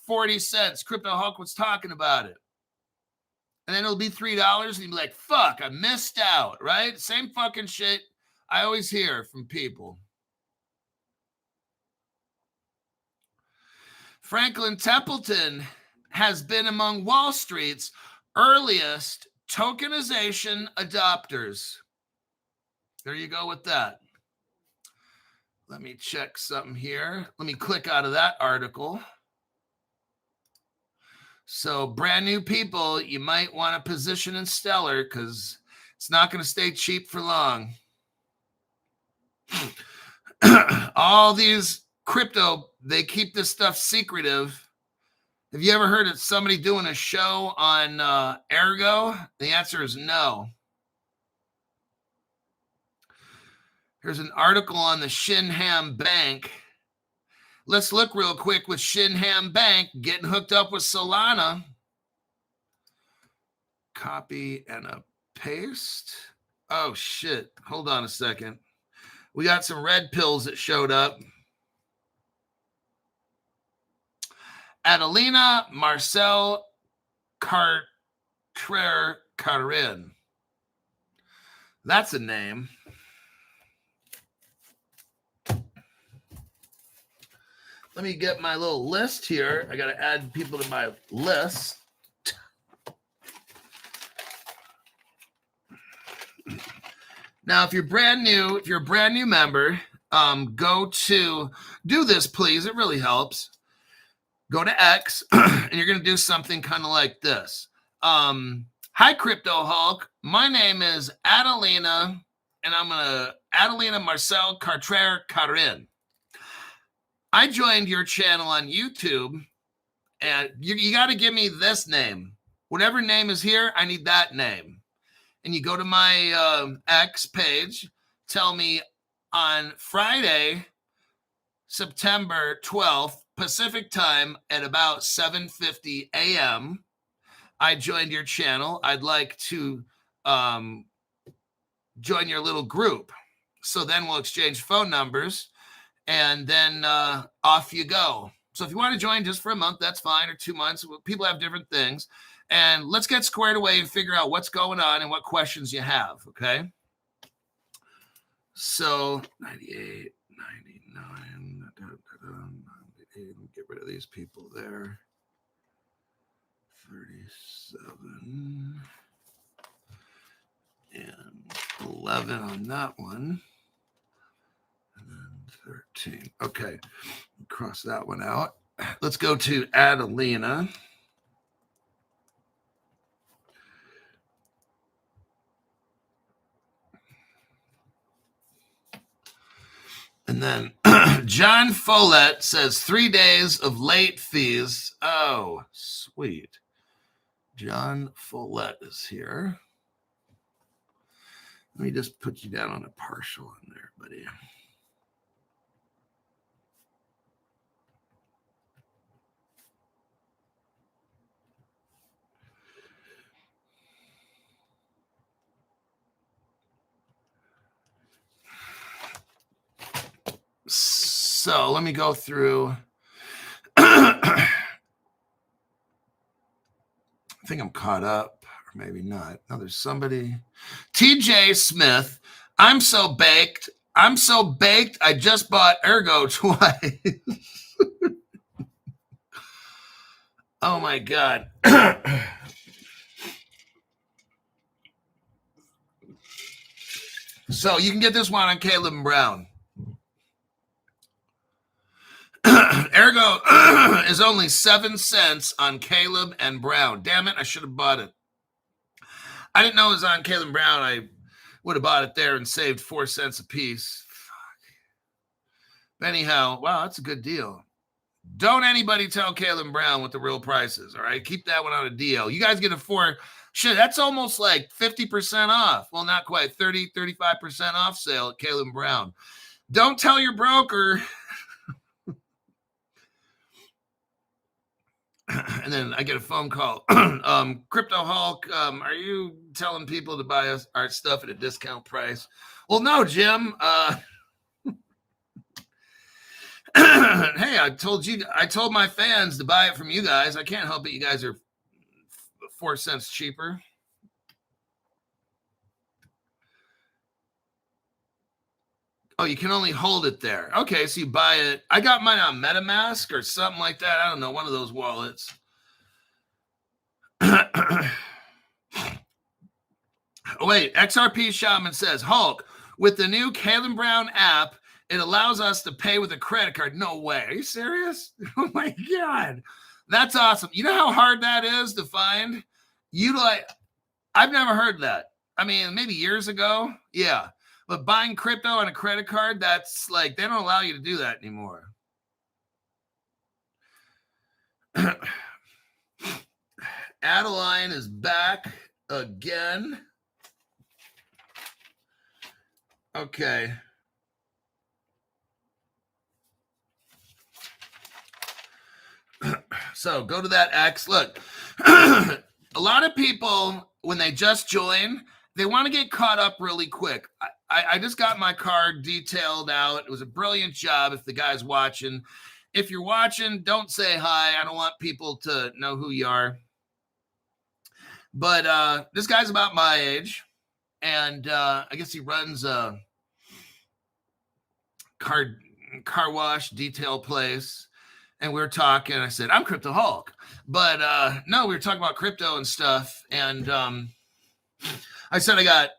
40 cents. Crypto Hulk was talking about it. And then it'll be $3 and you'd be like, fuck, I missed out, right? Same fucking shit I always hear from people. Franklin Templeton has been among Wall Street's earliest tokenization adopters. There you go with that. Let me check something here. Let me click out of that article. So brand new people, you might want to position in Stellar because it's not going to stay cheap for long. All these crypto, they keep this stuff secretive. Have you ever heard of somebody doing a show on Ergo? The answer is no. Here's an article on the Shinhan Bank. Let's look real quick with Shinhan Bank getting hooked up with Solana. Copy and a paste. Oh, shit. Hold on a second. We got some red pills that showed up. Adelina Marcel Cartrer-Carin. That's a name. Let me get my little list here. I got to add people to my list. Now, if you're brand new, if you're a brand new member, go to, do this, please. It really helps. Go to X, and you're going to do something kind of like this. Hi, Crypto Hulk. My name is Adelina, and I'm Adelina Marcel Cartrer-Carin. I joined your channel on YouTube, and you got to give me this name. Whatever name is here, I need that name. And you go to my X page, tell me on Friday, September 12th, Pacific time at about 7:50 a.m., I joined your channel. I'd like to join your little group. So then we'll exchange phone numbers. And then off you go. So if you want to join just for a month, that's fine, or 2 months. People have different things. And let's get squared away and figure out what's going on and what questions you have, okay? So 98, 99, 98, get rid of these people there. 37 and 11 on that one. 13. Okay. Cross that one out. Let's go to Adelina. And then John Follett says 3 days of late fees. Oh, sweet. John Follett is here. Let me just put you down on a partial in there, buddy. So let me go through. I think I'm caught up. Maybe not. No, there's somebody. TJ Smith. I'm so baked. I just bought Ergo twice. Oh my God. So you can get this one on Caleb and Brown. Ergo is only 7 cents on Caleb and Brown. Damn it, I should have bought it. I didn't know it was on Caleb and Brown. I would have bought it there and saved 4 cents a piece. Fuck. But anyhow, wow, that's a good deal. Don't anybody tell Caleb and Brown what the real price is, all right? Keep that one on a DL. You guys get a 4. Shit, that's almost like 50% off. Well, not quite. 30, 35% off sale at Caleb and Brown. Don't tell your broker. And then I get a phone call. Crypto Hulk, are you telling people to buy our stuff at a discount price? Well, no, Jim. Hey, I told my fans to buy it from you guys. I can't help it. You guys are 4 cents cheaper. Oh, you can only hold it there. Okay, so you buy it. I got mine on MetaMask or something like that. I don't know, one of those wallets. Oh, wait, XRP Shaman says, Hulk, with the new Caleb Brown app, it allows us to pay with a credit card. No way. Are you serious? Oh, my God. That's awesome. You know how hard that is to find? I've never heard that. I mean, maybe years ago. Yeah. But buying crypto on a credit card, that's like, they don't allow you to do that anymore. Adeline is back again. Okay. So go to that X. Look, a lot of people, when they just join, they want to get caught up really quick. I just got my card detailed out. It was a brilliant job if the guy's watching. If you're watching, don't say hi. I don't want people to know who you are. But this guy's about my age. And I guess he runs a car wash detail place. And we were talking. I said, I'm Crypto Hulk. But no, we were talking about crypto and stuff. And I said I got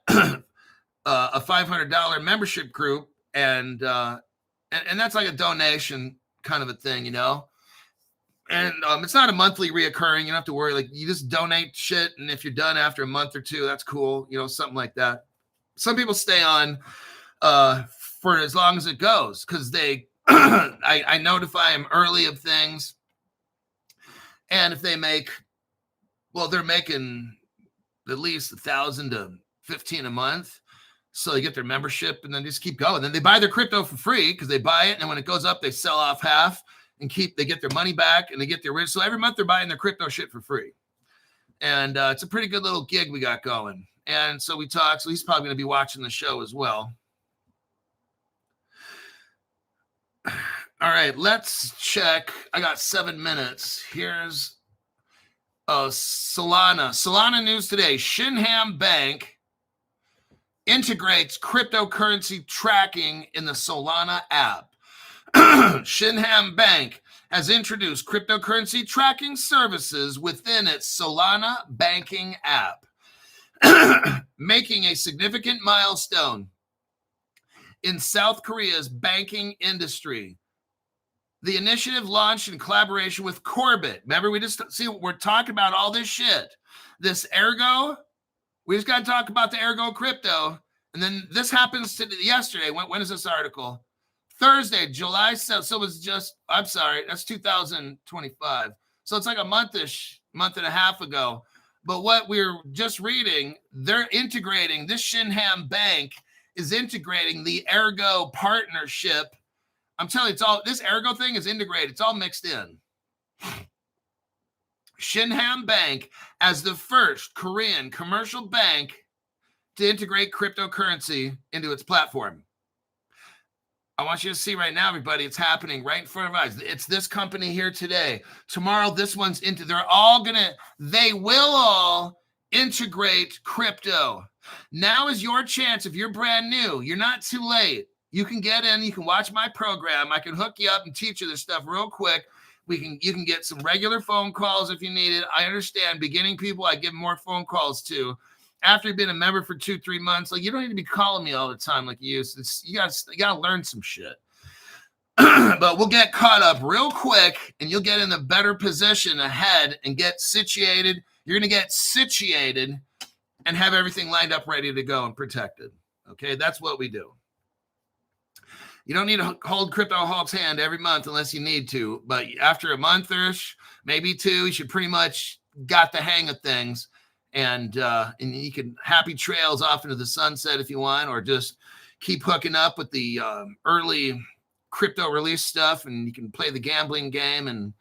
a $500 membership group, and that's like a donation kind of a thing, you know. And it's not a monthly reoccurring. You don't have to worry. Like, you just donate shit, and if you're done after a month or two, that's cool, you know, something like that. Some people stay on for as long as it goes because they I notify them early of things, and if they make, well, they're making at least 1,000 to 15 a month. So they get their membership and then just keep going. Then they buy their crypto for free because they buy it. And when it goes up, they sell off half and they get their money back and they get their rich. So every month they're buying their crypto shit for free. And it's a pretty good little gig we got going. And so we talked. So he's probably going to be watching the show as well. All right, let's check. I got 7 minutes. Here's Solana. Solana news today. Shinhan Bank integrates cryptocurrency tracking in the Solana app. Shinhan Bank has introduced cryptocurrency tracking services within its Solana banking app, making a significant milestone in South Korea's banking industry. The initiative launched in collaboration with Corbett. Remember, we're talking about all this shit. This Ergo, we just got to talk about the Ergo crypto. And then this happens yesterday. When is this article? Thursday, July 7th. So it was that's 2025. So it's like a month and a half ago. But what we're just reading, they're integrating, this Shinhan Bank is integrating the Ergo partnership. I'm telling you, this Ergo thing is integrated. It's all mixed in. Shinhan Bank as the first Korean commercial bank to integrate cryptocurrency into its platform. I want you to see right now, everybody, it's happening right in front of us. It's this company here today. Tomorrow, this one's they will all integrate crypto. Now is your chance. If you're brand new, you're not too late. You can get in, you can watch my program. I can hook you up and teach you this stuff real quick. You can get some regular phone calls if you need it. I understand beginning people, I give more phone calls to. After you've been a member for 2-3 months, like, you don't need to be calling me all the time like you used to. You gotta learn some shit. But we'll get caught up real quick and you'll get in a better position ahead and get situated. You're going to get situated and have everything lined up, ready to go and protected. Okay, that's what we do. You don't need to hold Crypto Hulk's hand every month unless you need to. But after a month-ish, maybe 2, you should pretty much got the hang of things. And you can happy trails off into the sunset if you want, or just keep hooking up with the early crypto release stuff, and you can play the gambling game, and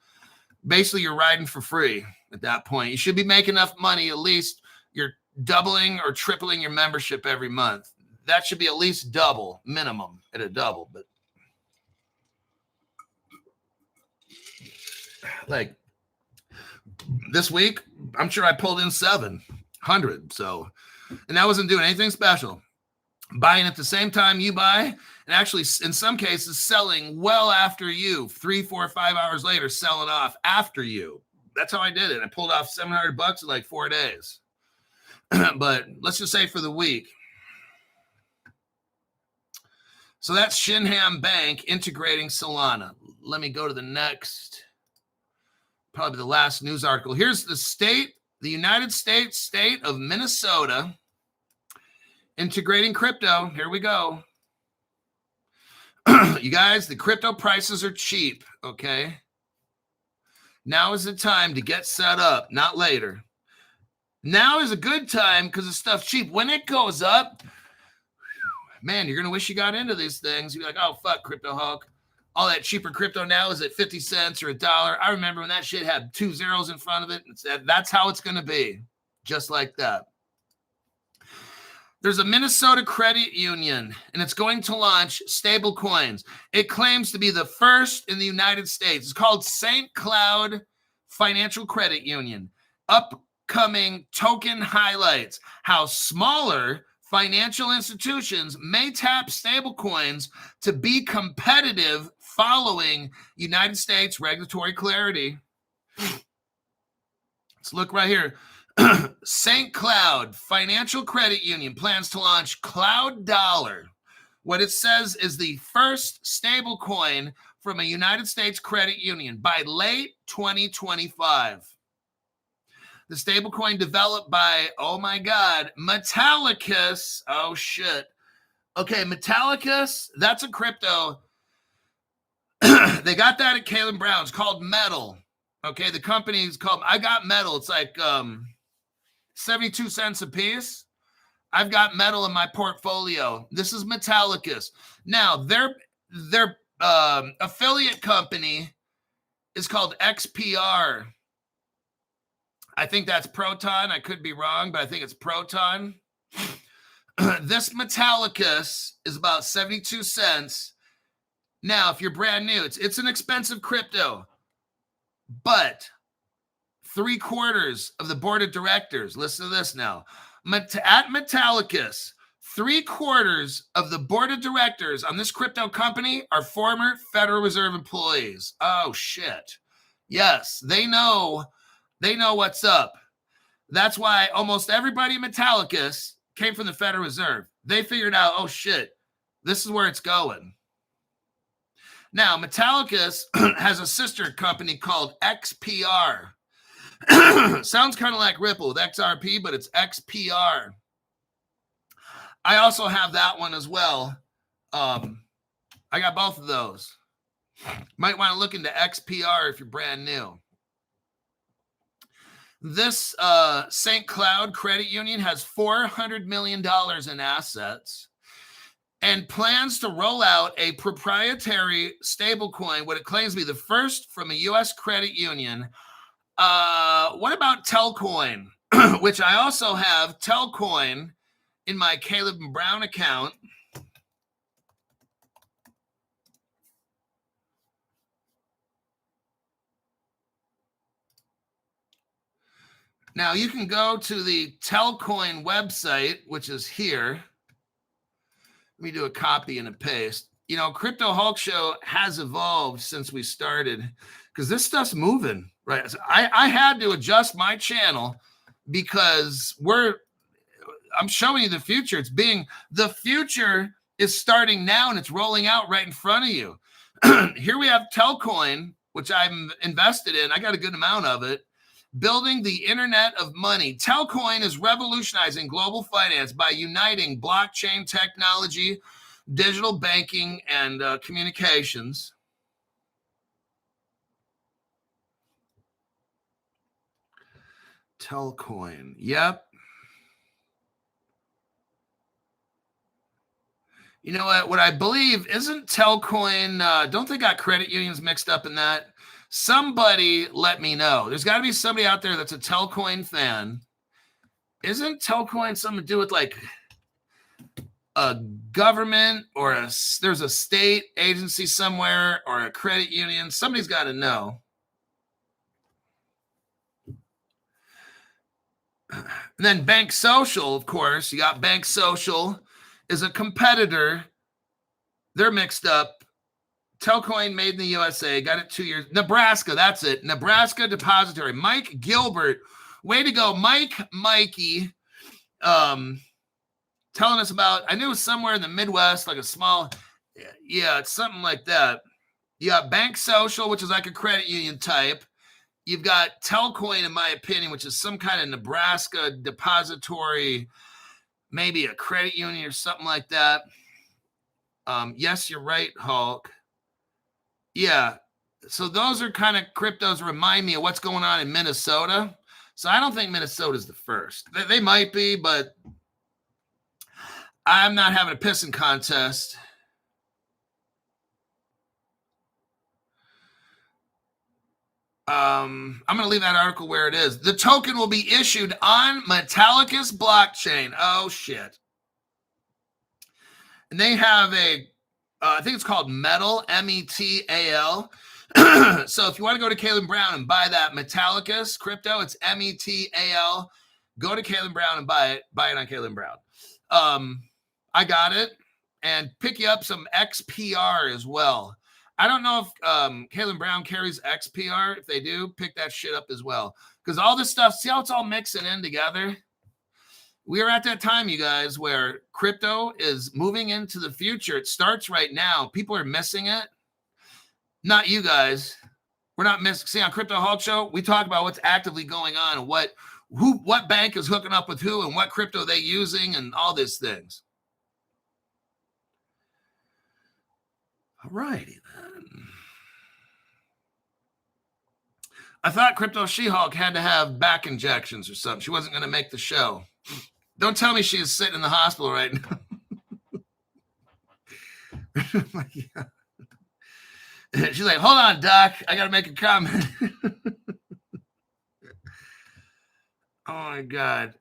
basically you're riding for free at that point. You should be making enough money, at least you're doubling or tripling your membership every month. That should be at least double minimum at a double. But like this week, I'm sure I pulled in 700. So, and that wasn't doing anything special. Buying at the same time you buy, and actually in some cases selling well after you, 3, 4, 5 hours later, selling off after you. That's how I did it. I pulled off $700 in like 4 days. But let's just say for the week. So that's Shinhan Bank integrating Solana. Let me go to the next, probably the last news article. Here's the United States state of Minnesota integrating crypto. Here we go. You guys, the crypto prices are cheap, okay? Now is the time to get set up, not later. Now is a good time because the stuff's cheap. When it goes up, man, you're going to wish you got into these things. You're like, oh, fuck, Crypto Hulk. All that cheaper crypto now is at 50 cents or $1. I remember when that shit had 2 zeros in front of it. That's how it's going to be, just like that. There's a Minnesota credit union, and it's going to launch stable coins. It claims to be the first in the United States. It's called St. Cloud Financial Credit Union. Upcoming token highlights how smaller financial institutions may tap stablecoins to be competitive following United States regulatory clarity. Let's look right here. St. Cloud Financial Credit Union plans to launch Cloud Dollar. What it says is the first stablecoin from a United States credit union by late 2025. The stablecoin developed by, oh my God, Metallicus. Oh shit. Okay, Metallicus, that's a crypto. They got that at Caleb Brown's, called Metal. Okay, the company is called, I Got Metal. It's like 72 cents a piece. I've got Metal in my portfolio. This is Metallicus. Now, their affiliate company is called XPR. I think that's Proton. I could be wrong, but I think it's Proton. This Metallicus is about 72 cents. Now, if you're brand new, it's an expensive crypto, but 3/4 of the board of directors, listen to this now, at Metallicus, 3/4 of the board of directors on this crypto company are former Federal Reserve employees. Oh, shit. Yes, they know what's up. That's why almost everybody in Metallicus came from the Federal Reserve. They figured out, oh, shit, this is where it's going. Now, Metallicus has a sister company called XPR. Sounds kind of like Ripple with XRP, but it's XPR. I also have that one as well. I got both of those. Might want to look into XPR if you're brand new. This St. Cloud Credit Union has $400 million in assets and plans to roll out a proprietary stablecoin, what it claims to be the first from a U.S. credit union. What about Telcoin, which I also have Telcoin in my Caleb Brown account. Now you can go to the Telcoin website, which is here. Let me do a copy and a paste. You know, Crypto Hulk Show has evolved since we started because this stuff's moving, right? So I had to adjust my channel because I'm showing you the future. The future is starting now and it's rolling out right in front of you. Here we have Telcoin, which I'm invested in. I got a good amount of it. Building the Internet of Money. Telcoin is revolutionizing global finance by uniting blockchain technology, digital banking, and communications. Telcoin. Yep. You know what I believe isn't Telcoin, don't they got credit unions mixed up in that? Somebody let me know. There's got to be somebody out there that's a Telcoin fan. Isn't Telcoin something to do with like a government or there's a state agency somewhere or a credit union? Somebody's got to know. And then Bank Social, of course. You got Bank Social is a competitor. They're mixed up. Telcoin made in the USA. Got it 2 years. Nebraska, that's it. Nebraska Depository. Mike Gilbert. Way to go, Mikey. Telling us about, I knew it was somewhere in the Midwest, like a small, yeah, it's something like that. You got Bank Social, which is like a credit union type. You've got Telcoin, in my opinion, which is some kind of Nebraska depository, maybe a credit union or something like that. Yes, you're right, Hulk. Yeah. So those are kind of cryptos remind me of what's going on in Minnesota. So I don't think Minnesota's the first. They might be, but I'm not having a pissing contest. I'm going to leave that article where it is. The token will be issued on Metallicus blockchain. Oh, shit. And they have I think it's called Metal, METAL. So if you want to go to Caleb Brown and buy that Metallicus crypto, it's METAL. Go to Caleb Brown and buy it. Buy it on Caleb Brown. I got it. And pick you up some XPR as well. I don't know if Caleb Brown carries XPR. If they do, pick that shit up as well. Because all this stuff, see how it's all mixing in together? We are at that time, you guys, where crypto is moving into the future. It starts right now. People are missing it. Not you guys. We're not missing. See, on Crypto Hulk Show, we talk about what's actively going on and what bank is hooking up with who and what crypto they using and all these things. All righty then. I thought Crypto She-Hulk had to have back injections or something. She wasn't going to make the show. Don't tell me she is sitting in the hospital right now. She's like, hold on, Doc. I got to make a comment. Oh, my God.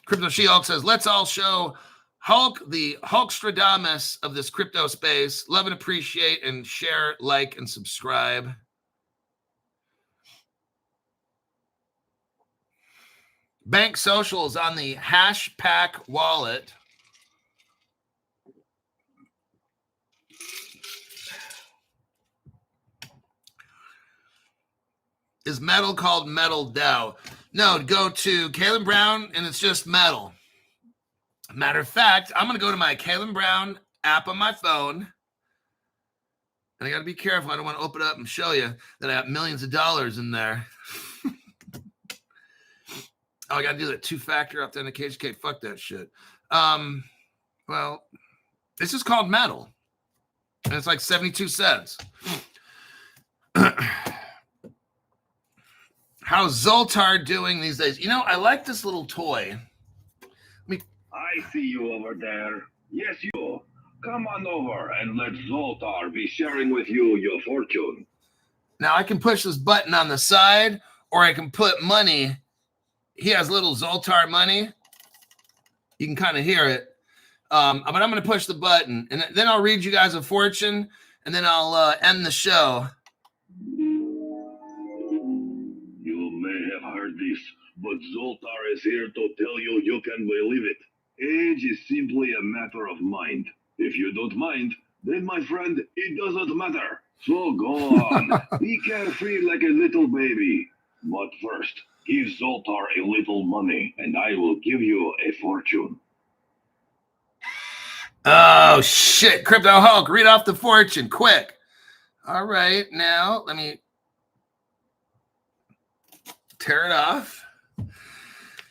Crypto She-Hulk says, let's all show Hulk, the Hulkstradamus of this crypto space. Love and appreciate and share, like, and subscribe. Bank Social is on the Hashpack wallet. Is metal called Metal DAO? No, go to Caleb Brown and it's just metal. Matter of fact, I'm going to go to my Caleb Brown app on my phone. And I got to be careful. I don't want to open it up and show you that I have millions of dollars in there. Oh, I got to do that two-factor authentication. Okay, fuck that shit. Well, this is called metal. And it's like 72 cents. How's Zoltar doing these days? You know, I like this little toy. I see you over there. Yes, you. Come on over and let Zoltar be sharing with you your fortune. Now, I can push this button on the side, or I can put money. He has little Zoltar money. You can kind of hear it. But I'm going to push the button, and then I'll read you guys a fortune, and then I'll end the show. beliefs, but Zoltar is here to tell you you can believe it. Age is simply a matter of mind. If you don't mind, then my friend, it doesn't matter. So go on, be carefree like a little baby. But first, give Zoltar a little money, and I will give you a fortune. Oh, shit. Crypto Hulk, read off the fortune, quick. All right, now let me tear it off.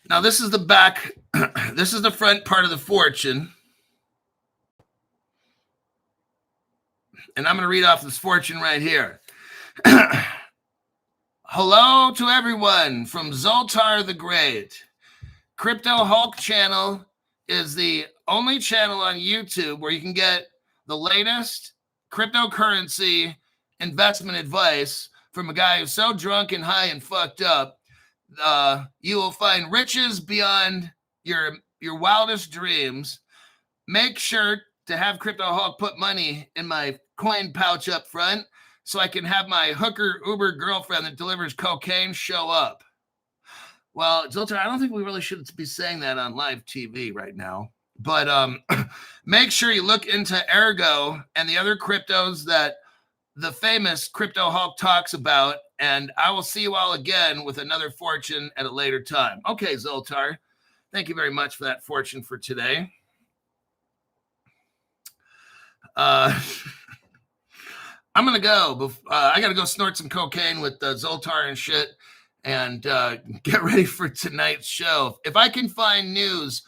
Now, this is the back. This is the front part of the fortune. And I'm going to read off this fortune right here. Hello to everyone from Zoltar the Great. Crypto Hulk channel is the only channel on YouTube where you can get the latest cryptocurrency investment advice from a guy who's so drunk and high and fucked up. You will find riches beyond your wildest dreams. Make sure to have Crypto Hulk put money in my coin pouch up front so I can have my hooker Uber girlfriend that delivers cocaine show up. Well, Zoltar, I don't think we really should be saying that on live TV right now. But make sure you look into Ergo and the other cryptos that the famous Crypto Hulk talks about. And I will see you all again with another fortune at a later time. Okay, Zoltar, thank you very much for that fortune for today. I'm going to go. I got to go snort some cocaine with Zoltar and shit and get ready for tonight's show. If I can find news,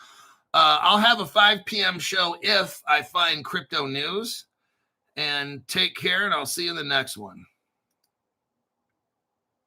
I'll have a 5 p.m. show if I find crypto news. And take care, and I'll see you in the next one.